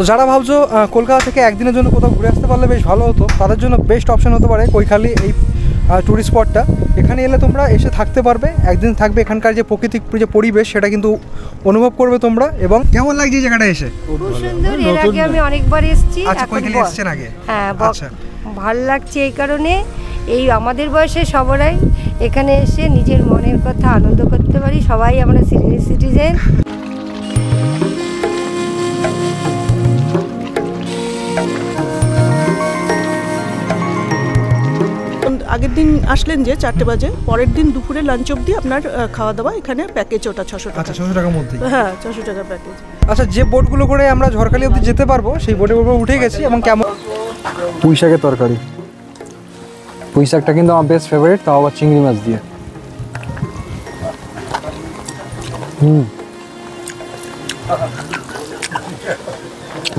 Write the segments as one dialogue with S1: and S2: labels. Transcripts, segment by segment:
S1: তো যারা ভাবছো কলকাতা থেকে একদিনের জন্য কোথাও ঘুরে আসতে পারলে বেশ ভালো হতো, তাদের জন্য বেস্ট অপশন হতে পারে কৈখালি এই ট্যুরিস্ট স্পটটা। এখানে এলে তোমরা এসে থাকতে পারবে, একদিন থাকবে, এখানকার যে প্রাকৃতিক যে পরিবেশ সেটা কিন্তু অনুভব করবে তোমরা। এবং কেমন লাগছে এই জায়গাটা এসে?
S2: খুব সুন্দর। এর আগে আমি অনেকবার এসেছি।
S1: আচ্ছা, কৈখালি এসেছেন আগে? হ্যাঁ,
S2: আচ্ছা, ভালো লাগছে এই কারণে এই আমাদের বয়সে সবাই এখানে এসে নিজের মনের কথা আনন্দ করতে পারি। সবাই আমরা সিনিয়র সিটিজেন।
S3: আগের দিন আসলেন যে 4টে বাজে, পরের দিন দুপুরে লাঞ্চ অবধি আপনার খাওয়া দাওয়া এখানে প্যাকেজ, ওটা 600 টাকা।
S1: আচ্ছা, 600 টাকার মধ্যে?
S3: হ্যাঁ, 600 টাকার প্যাকেজ।
S1: আচ্ছা, যে বোটগুলো করে আমরা ঝড়খালি অবধি যেতে পারবো সেই বোটের উপর উঠে গেছি। এবং কেমন পুঁই শাকের তরকারি, পুঁই শাকটা কিন্তু আমার বেস্ট ফেভারিট, তাও আবার চিংড়ি মাছ দিয়ে।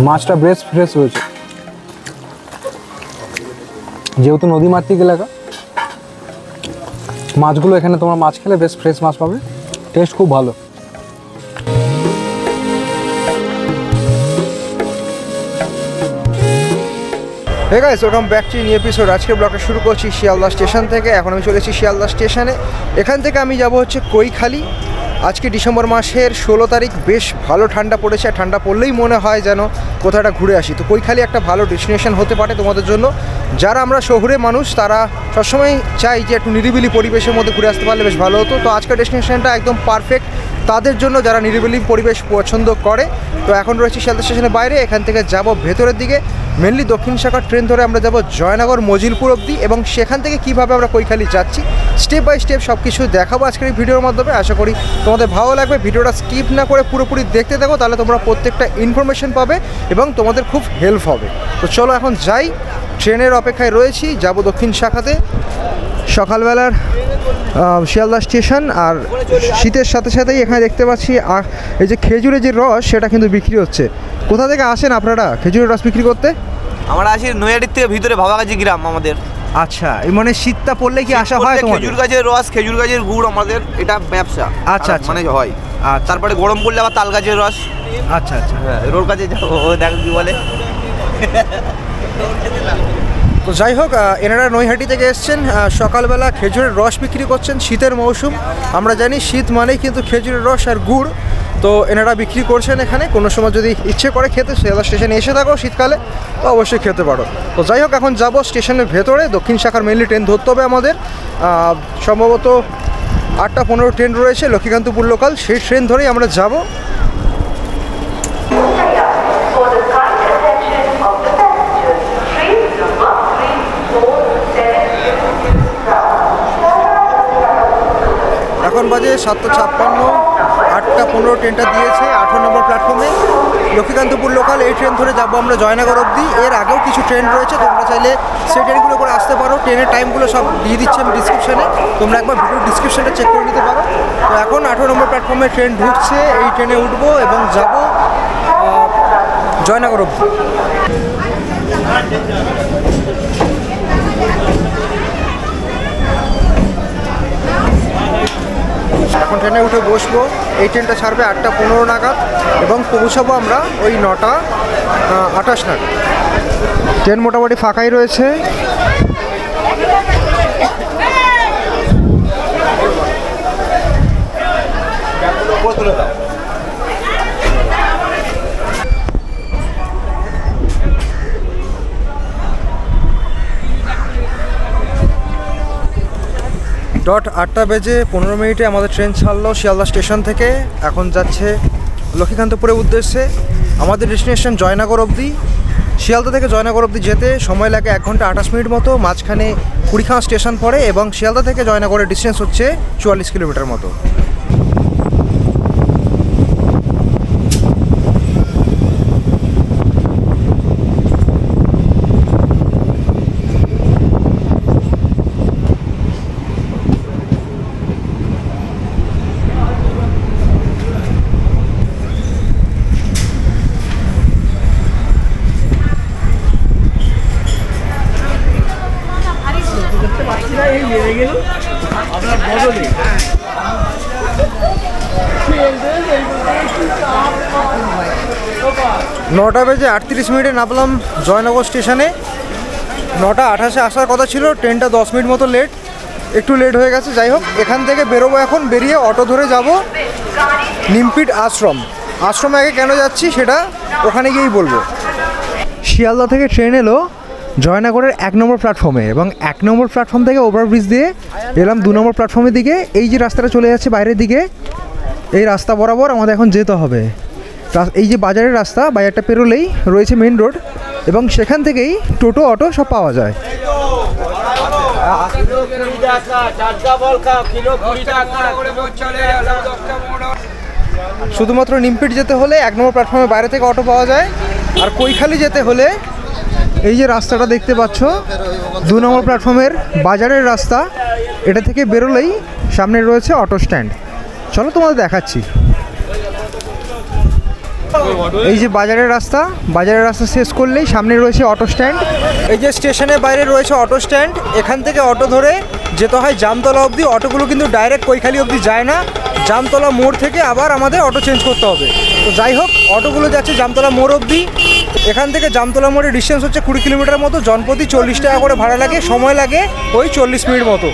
S1: মাছটা বেশ ফ্রেশ হয়েছে, যেহেতু নদীমাতৃক এলাকা, মাছগুলো এখানে তোমরা মাছ খেলে বেশ ফ্রেশ মাছ পাবে, টেস্ট খুব ভালো। Hey guys, welcome back to new episode. আজকের ব্লগটা শুরু করছি শিয়ালদা স্টেশন থেকে। এখন আমি চলেছি শিয়ালদা স্টেশনে। এখান থেকে আমি যাব হচ্ছে কৈখালি। আজকে ডিসেম্বর মাসের 16 তারিখ, বেশ ভালো ঠান্ডা পড়েছে। ঠান্ডা পড়লেই মনে হয় যেন কোথাটা ঘুরে আসি। তো কৈখালি একটা ভালো ডেস্টিনেশন হতে পারে তোমাদের জন্য। যারা আমরা শহুরে মানুষ তারা সবসময় চাই যে একটু নিরিবিলি পরিবেশের মধ্যে ঘুরে আসতে পারলে বেশ ভালো হতো। তো আজকের ডেস্টিনেশনটা একদম পারফেক্ট তাদের জন্য যারা নিরিবিলি পরিবেশ পছন্দ করে। তো এখন রয়েছে শিয়ালদা স্টেশনের বাইরে। এখান থেকে যাব ভেতরের দিকে, মেনলি দক্ষিণ শাখার ট্রেন ধরে আমরা যাব জয়নগর মজিলপুর অবধি, এবং সেখান থেকে কীভাবে আমরা কৈখালি যাচ্ছি স্টেপ বাই স্টেপ সব কিছু দেখাবো আজকের এই ভিডিওর মাধ্যমে। আশা করি তোমাদের ভালো লাগবে। ভিডিওটা স্কিপ না করে পুরোপুরি দেখতে থাকো, তাহলে তোমরা প্রত্যেকটা ইনফরমেশন পাবে এবং তোমাদের খুব হেল্প হবে। তো চলো এখন যাই, ট্রেনের অপেক্ষায় রয়েছি, যাব দক্ষিণ শাখাতে। সকালবেলার শিয়ালদা স্টেশন, আর শীতের সাথে সাথেই এখানে দেখতে পাচ্ছি এই যে খেজুরের যে রস সেটা কিন্তু বিক্রি হচ্ছে। কোথা থেকে আসেন আপনারা খেজুরের রস বিক্রি করতে?
S4: আমরা আসি নৈহাটির থেকে ভিতরে ভাবাগাছি গ্রাম আমাদের।
S1: আচ্ছা, এই মানে শীতটা পড়লে কি আসা হয়?
S4: খেজুর গাছের রস, খেজুর গাছের গুড় আমাদের এটা ব্যবসা।
S1: আচ্ছা আচ্ছা,
S4: মানে হয়। আর তারপরে গরম পড়লে আবার তাল গাছের রস।
S1: আচ্ছা আচ্ছা,
S4: হ্যাঁ, রোড কাছে যাবো, দেখ কি বলে।
S1: তো যাই হোক, এনারা নৈহাটি থেকে এসছেন, সকালবেলা খেজুরের রস বিক্রি করছেন। শীতের মৌসুম, আমরা জানি শীত মানেই কিন্তু খেজুরের রস আর গুড়। তো এনারা বিক্রি করছেন এখানে। কোনো সময় যদি ইচ্ছে করে খেতে শিয়ালদা স্টেশনে এসে থাকো শীতকালে তো অবশ্যই খেতে পারো। তো যাই হোক, এখন যাব স্টেশনের ভেতরে। দক্ষিণ শাখার মেনলি ট্রেন ধরতে হবে আমাদের। সম্ভবত 8টা 15 ট্রেন রয়েছে লক্ষ্মীকান্তপুর লোকাল, সেই ট্রেন ধরেই আমরা যাব। এখন বাজে 7:56, 8টা 15 ট্রেনটা দিয়েছে 18 নম্বর প্ল্যাটফর্মে লক্ষ্মীকান্তপুর লোকাল। এই ট্রেন ধরে যাবো আমরা জয়নগর অবধি। এর আগেও কিছু ট্রেন রয়েছে, তোমরা চাইলে সেই ট্রেনগুলো করে আসতে পারো। ট্রেনের টাইমগুলো সব দিয়ে দিচ্ছি আমি ডিসক্রিপশানে, তোমরা একবার ভিডিও ডিসক্রিপশানটা চেক করে নিতে পারো। তো এখন 18 নম্বর প্ল্যাটফর্মে ট্রেন ঢুকছে, এই ট্রেনে উঠবো এবং যাব জয়নগর অবধি। এখন ট্রেনে উঠে বসবো। এই ট্রেনটা ছাড়বে 8টা 15 নাগাদ এবং পৌঁছাবো আমরা ওই 9টা 28 নাগাদ। ট্রেন মোটামুটি ফাঁকাই রয়েছে। ডট 8:15 আমাদের ট্রেন ছাড়লো শিয়ালদা স্টেশন থেকে। এখন যাচ্ছে লক্ষ্মীকান্তপুরের উদ্দেশ্যে। আমাদের ডেস্টিনেশন জয়নগর অবধি। শিয়ালদা থেকে জয়নগর অবধি যেতে সময় লাগে 1 ঘন্টা 28 মিনিট মতো। মাঝখানে কুড়িখাঁ স্টেশন পড়ে এবং শিয়ালদা থেকে জয়নগরের ডিস্টেন্স হচ্ছে 44 কিলোমিটার মতো। 9:38 নামলাম জয়নগর স্টেশনে। 9:28 আসার কথা ছিল, ট্রেনটা 10 মিনিট মতো লেট, একটু লেট হয়ে গেছে। যাই হোক, এখান থেকে বেরোবো এখন, বেরিয়ে অটো ধরে যাব নিমপিট আশ্রম। আশ্রমে আগে কেন যাচ্ছি সেটা ওখানে গিয়েই বলবো। শিয়ালদা থেকে ট্রেন এলো জয়নগরের 1 নম্বর প্ল্যাটফর্মে, এবং 1 নম্বর প্ল্যাটফর্ম থেকে ওভারব্রিজ দিয়ে এলাম 2 নম্বর প্ল্যাটফর্মের দিকে। এই যে রাস্তাটা চলে যাচ্ছে বাইরের দিকে, এই রাস্তা বরাবর আমাদের এখন যেতে হবে। এই যে বাজারের রাস্তা, বাজারটা পেরোলেই রয়েছে মেন রোড, এবং সেখান থেকেই টোটো অটো সব পাওয়া যায়। শুধুমাত্র নিমপিট যেতে হলে 1 নম্বর প্ল্যাটফর্মের বাইরে থেকে অটো পাওয়া যায়, আর কৈখালি যেতে হলে এই যে রাস্তাটা দেখতে পাচ্ছ 2 নম্বর প্ল্যাটফর্মের বাজারের রাস্তা, এটা থেকে বেরোলেই সামনে রয়েছে অটো স্ট্যান্ড। চলো তোমাদের দেখাচ্ছি। এই যে বাজারের রাস্তা, বাজারের রাস্তা শেষ করলেই সামনে রয়েছে অটো স্ট্যান্ড। এই যে স্টেশনের বাইরে রয়েছে অটো স্ট্যান্ড, এখান থেকে অটো ধরে যেতে হয় জামতলা অবধি। অটোগুলো কিন্তু ডাইরেক্ট কৈখালি অবধি যায় না, জামতলা মোড় থেকে আবার আমাদের অটো চেঞ্জ করতে হবে। তো যাই হোক, অটোগুলো যাচ্ছে জামতলা মোড় অবধি। এখান থেকে জামতলা মোড়ের ডিস্টেন্স হচ্ছে 20 কিলোমিটার মতো। জনপ্রতি 40 টাকা করে ভাড়া লাগে, সময় লাগে ওই 40 মিনিট মতো।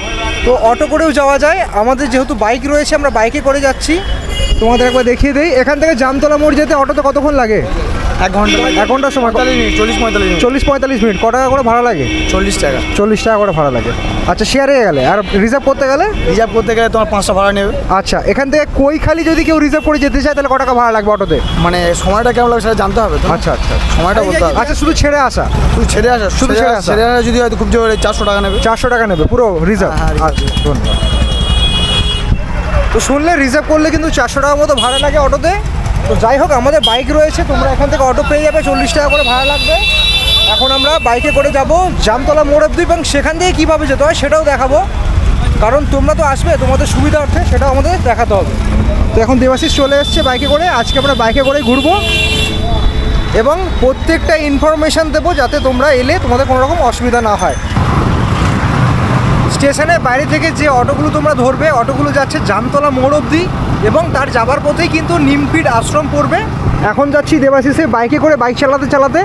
S1: তো অটো করেও যাওয়া যায়, আমাদের যেহেতু বাইক রয়েছে আমরা বাইকে করে যাচ্ছি। তোমাদের একবার দেখিয়ে দিই, এখান থেকে জামতলা মোড় যেতে অটোতে কতক্ষণ লাগে?
S5: 1 ঘন্টা।
S1: 1 ঘন্টার সময় 40-45 মিনিট। কত টাকা করে ভাড়া লাগে?
S5: 40 টাকা।
S1: 40 টাকা করে ভাড়া লাগে। আচ্ছা, শেয়ারে গেলে আর রিজার্ভ করতে গেলে?
S5: রিজার্ভ করতে গেলে তোমার 500 ভাড়া নেবে।
S1: আচ্ছা, এখান থেকে কৈখালি যদি কেউ রিজার্ভ করে যেতে চায় তাহলে কত টাকা ভাড়া লাগবে অটোতে?
S5: মানে সময়টা কেমন লাগে সেটা জানতে হবে তো।
S1: আচ্ছা আচ্ছা,
S5: সময়টা বলতে হবে।
S1: আচ্ছা, শুধু ছেড়ে আসা?
S5: শুধু ছেড়ে আসা। ছেড়ে আসা যদি হয়তো খুব জোরে 400 টাকা নেবে।
S1: 400 টাকা নেবে পুরো রিজার্ভ?
S5: হ্যাঁ,
S1: আচ্ছা, ধন্যবাদ। তো শুনলে, রিজার্ভ করলে কিন্তু 400 টাকা মতো ভাড়া লাগে অটোতে। তো যাই হোক, আমাদের বাইক রয়েছে, তোমরা এখান থেকে অটো পেয়ে যাবে, 40 টাকা করে ভাড়া লাগবে। এখন আমরা বাইকে করে যাব জামতলা মোড় অবধি, এবং সেখান থেকে কীভাবে যেতে হয় সেটাও দেখাবো, কারণ তোমরা তো আসবে, তোমাদের সুবিধার্থে সেটাও আমাদের দেখাতে হবে। তো এখন দেবাশিস চলে এসছে বাইকে করে। আজকে আমরা বাইকে করে ঘুরবো এবং প্রত্যেকটা ইনফরমেশান দেবো, যাতে তোমরা এলে তোমাদের কোনো রকম অসুবিধা না হয়। স্টেশনের বাইরে থেকে যে অটোগুলো তোমরা ধরবে, অটোগুলো যাচ্ছে জামতলা মোড় অবধি, এবং তার যাবার পথেই কিন্তু নিমপিট আশ্রম পড়বে। এখন যাচ্ছি দেবাশিসে বাইকে করে, বাইক চালাতে চালাতে।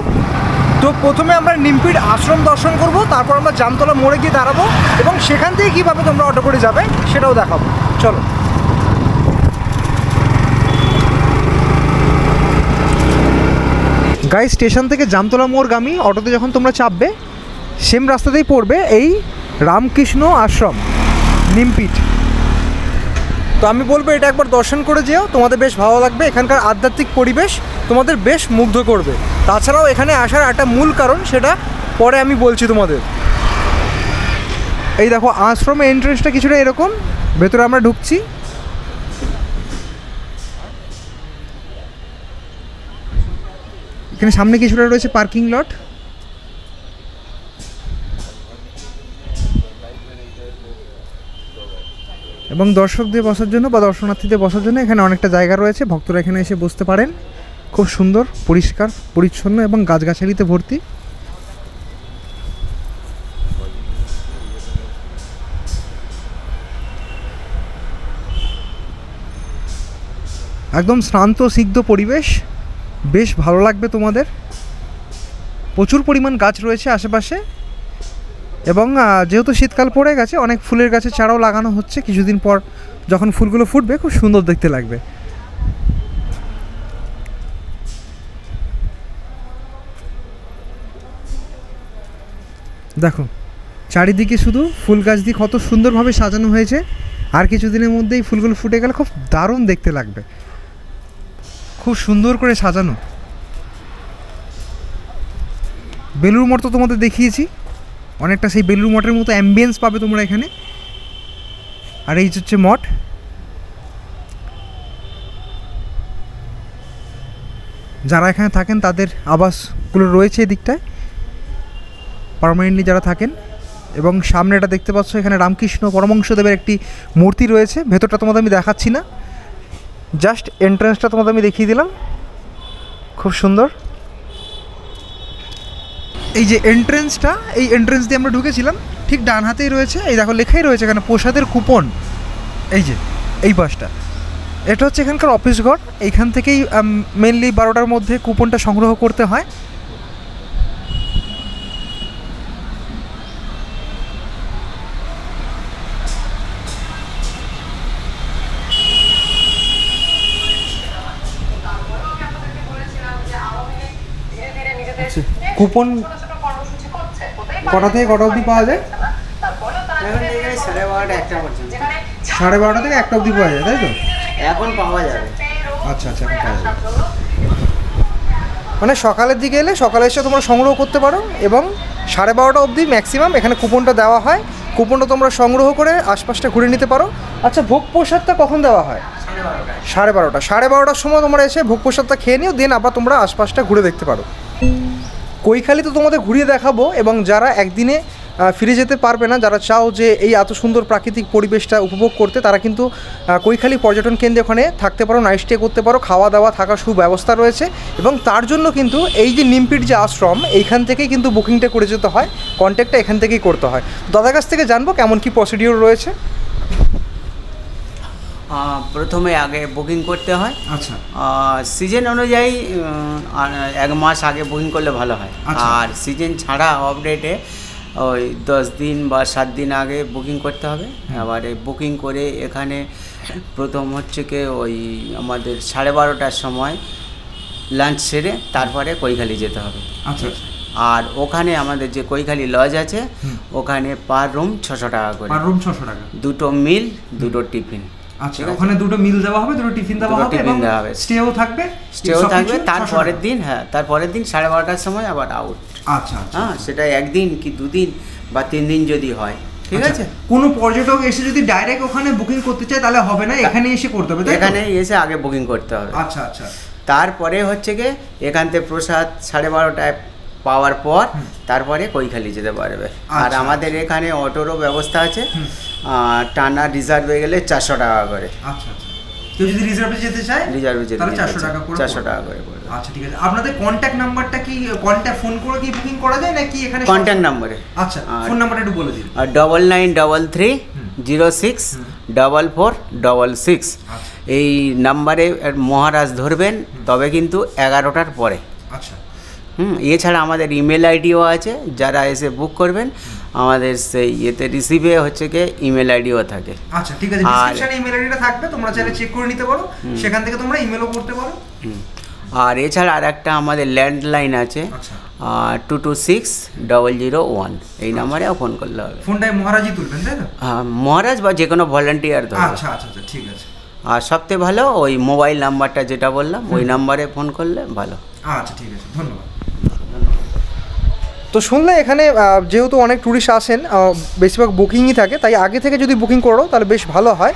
S1: তো প্রথমে আমরা নিমপিট আশ্রম দর্শন করব, তারপর আমরা জামতলা মোড়ে গিয়ে দাঁড়াবো, এবং সেখান থেকে কীভাবে তোমরা অটো করে যাবে সেটাও দেখাবো। চলো। গাইস, স্টেশন থেকে জামতলা মোড়গামী অটোতে যখন তোমরা চাপবে, সেম রাস্তাতেই পড়বে এই রামকৃষ্ণ আশ্রম নিমপিট। তো আমি বলবো এটা একবার দর্শন করে যেও, তোমাদের বেশ ভালো লাগবে। এখানকার আধ্যাত্মিক পরিবেশ তোমাদের বেশ মুগ্ধ করবে। তাছাড়াও এখানে আসার একটা মূল কারণ, সেটা পরে আমি বলছি তোমাদের। এই দেখো, আশ্রমের এন্ট্রেন্সটা কিছুটা এরকম, ভেতরে আমরা ঢুকছি। এখানে সামনে কিছুটা রয়েছে পার্কিং লট। এবং দর্শকদের বসার জন্য বা দর্শনার্থীদের বসার জন্য এখানে অনেকটা জায়গা রয়েছে, ভক্তরা এখানে এসে বসতে পারেন। খুব সুন্দর, পরিষ্কার পরিচ্ছন্ন এবং গাছগাছালিতে ভর্তি। একদম শান্ত সিদ্ধ পরিবেশ, বেশ ভালো লাগবে তোমাদের। প্রচুর পরিমাণ গাছ রয়েছে আশেপাশে, এবং যেহেতু শীতকাল পড়ে গেছে, অনেক ফুলের গাছে চারাও লাগানো হচ্ছে। কিছুদিন পর যখন ফুলগুলো ফুটবে, খুব সুন্দর দেখতে লাগবে। দেখো, চারিদিকে শুধু ফুল গাছ দিয়ে কত সুন্দরভাবে সাজানো হয়েছে। আর কিছুদিনের মধ্যেই ফুলগুলো ফুটে গেলে খুব দারুণ দেখতে লাগবে, খুব সুন্দর করে সাজানো। বেলুড় মঠ তো তোমাদের দেখিয়েছি, অনেকটা সেই বেলুড় মঠের মতো অ্যাম্বিয়েন্স পাবে তোমরা এখানে। আর এই হচ্ছে মঠ। যারা এখানে থাকেন তাদের আবাসগুলো রয়েছে এদিকটায়, পার্মানেন্টলি যারা থাকেন। এবং সামনে এটা দেখতে পাচ্ছ, এখানে রামকৃষ্ণ পরমহংসদেবের একটি মূর্তি রয়েছে। ভেতরটা তোমাদের আমি দেখাচ্ছি না, জাস্ট এন্ট্রান্সটা তোমাদের আমি দেখিয়ে দিলাম। খুব সুন্দর এই যে এন্ট্রেন্সটা, এই এন্ট্রেন্স দিয়ে আমরা ঢুকেছিলাম। ঠিক ডান হাতেই রয়েছে, এই দেখো লেখাই রয়েছে এখানে প্রসাদের কুপন। এই যে এই পাশটা, এটা হচ্ছে এখানকার অফিস ঘর, এইখান থেকেই মেনলি 12টার মধ্যে কুপনটা সংগ্রহ করতে হয়। কুপন কটা থেকে কটা অবধি পাওয়া যায়?
S6: 12:30 1টা পর্যন্ত।
S1: 12:30 থেকে 1টা অবধি পাওয়া যায়, তাই তো?
S6: এখন পাওয়া যাবে।
S1: আচ্ছা আচ্ছা, এখন পাওয়া যাবে। মানে সকালের দিকে এলে সকালে এসে তোমরা সংগ্রহ করতে পারো এবং 12:30 অবধি ম্যাক্সিমাম এখানে কুপনটা দেওয়া হয়। কুপনটা তোমরা সংগ্রহ করে আশপাশটা ঘুরে নিতে পারো। আচ্ছা, ভোগ প্রসাদটা কখন দেওয়া হয়? 12:30। 12:30টার সময় তোমরা এসে ভোগ প্রসাদটা খেয়ে নিও, দেন আবার তোমরা আশপাশটা ঘুরে দেখতে পারো। কৈখালি তো তোমাদের ঘুরিয়ে দেখাবো, এবং যারা একদিনে ফিরে যেতে পারবে না, যারা চাও যে এই এত সুন্দর প্রাকৃতিক পরিবেশটা উপভোগ করতে, তারা কিন্তু কৈখালি পর্যটন কেন্দ্রে ওখানে থাকতে পারো, নাইট স্টে করতে পারো, খাওয়া দাওয়া থাকার সুব্যবস্থা রয়েছে। এবং তার জন্য কিন্তু এই যে নিমপিট যে আশ্রম, এইখান থেকেই কিন্তু বুকিংটা করে যেতে হয়, কন্ট্যাক্টটা এখান থেকেই করতে হয়। দাদার কাছ থেকে জানবো কেমন কি প্রসিডিওর রয়েছে।
S6: প্রথমে আগে বুকিং করতে হয়।
S1: আচ্ছা,
S6: সিজন অনুযায়ী 1 মাস আগে বুকিং করলে ভালো হয়।
S1: আচ্ছা।
S6: আর সিজন ছাড়া আপডেটে ওই 10 দিন বা 7 দিন আগে বুকিং করতে হবে। এবারে বুকিং করে এখানে প্রথম হচ্ছে কি ওই আমাদের 12:30টার সময় লাঞ্চ সেরে তারপরে কৈখালি যেতে হবে।
S1: আচ্ছা।
S6: আর ওখানে আমাদের যে কৈখালি লজ আছে, ওখানে পার রুম 600 টাকা করে।
S1: পার রুম 600 টাকা।
S6: 2টো মিল 2টো টিফিন।
S1: আচ্ছা, ওখানে 2টো মিল দেওয়া হবে, 2টো টিফিন দেওয়া হবে, এবং স্টেও থাকবে।
S6: তারপরের দিন তারপরের দিন 12:30টার সময় আবার আউট।
S1: আচ্ছা আচ্ছা,
S6: হ্যাঁ, সেটা 1 দিন কি 2 দিন বা 3 দিন যদি হয়, ঠিক আছে।
S1: কোনো পর্যটক এসে যদি ডাইরেক্ট ওখানে বুকিং করতে চায় তাহলে হবে না, এখানে এসে করতে হবে, তাই তো?
S6: এখানে এসে আগে বুকিং করতে হবে।
S1: আচ্ছা আচ্ছা।
S6: তারপরে হচ্ছে কি এখান থেকে প্রসাদ 12:30টায় পাওয়ার পর তারপরে কৈখালি যেতে পারবে। আর আমাদের এখানে অটোরও ব্যবস্থা আছে। টানা রিজার্ভ হয়ে গেলে 400 টাকা করে।
S1: আচ্ছা আচ্ছা, কেউ যদি রিজার্ভে যেতে চায় তাহলে 400 টাকা করে।
S6: 400 টাকা করে পড়বে।
S1: আচ্ছা, ঠিক আছে। আপনাদের কন্ট্যাক্ট নাম্বারটা কি, কন্ট্যাক্ট ফোন করে কি বুকিং করা যায় নাকি এখানে
S6: কন্ট্যাক্ট নাম্বারে?
S1: আচ্ছা, ফোন নাম্বারটা একটু বলে দিন।
S6: 9933 06 4466। এই নাম্বারে মহারাজ ধরবেন, তবে কিন্তু 11টার পরে।
S1: আচ্ছা।
S6: এছাড়া আমাদের ইমেল আইডিও আছে, যারা এসে বুক করবেন আমাদের সেই ইয়েতে রিসিভে হচ্ছে কি ইমেল আইডিও থাকে।
S1: আচ্ছা, ঠিক আছে। ডেসক্রিপশনে ইমেল আইডিটা থাকবে, তোমরা চাইলে চেক করে নিতে পারো, সেখান থেকে তোমরা ইমেলও করতে পারো।
S6: আর এছাড়া আর একটা আমাদের ল্যান্ডলাইন আছে, 226001। এই নাম্বারেও ফোন করলে হবে।
S1: ফোনটাই মহারাজই তুলবেন, তাই তো?
S6: মহারাজ বা যে কোনো ভলান্টিয়ার ধরবে।
S1: আচ্ছা আচ্ছা, ঠিক আছে।
S6: আর সবথেকে ভালো ওই মোবাইল নাম্বারটা যেটা বললাম, ওই নাম্বারে ফোন করলে ভালো।
S1: আচ্ছা, ঠিক আছে, ধন্যবাদ। তো শুনলে এখানে যেহেতু অনেক ট্যুরিস্ট আসেন, বেশিরভাগ বুকিংই থাকে, তাই আগে থেকে যদি বুকিং করো তাহলে বেশ ভালো হয়,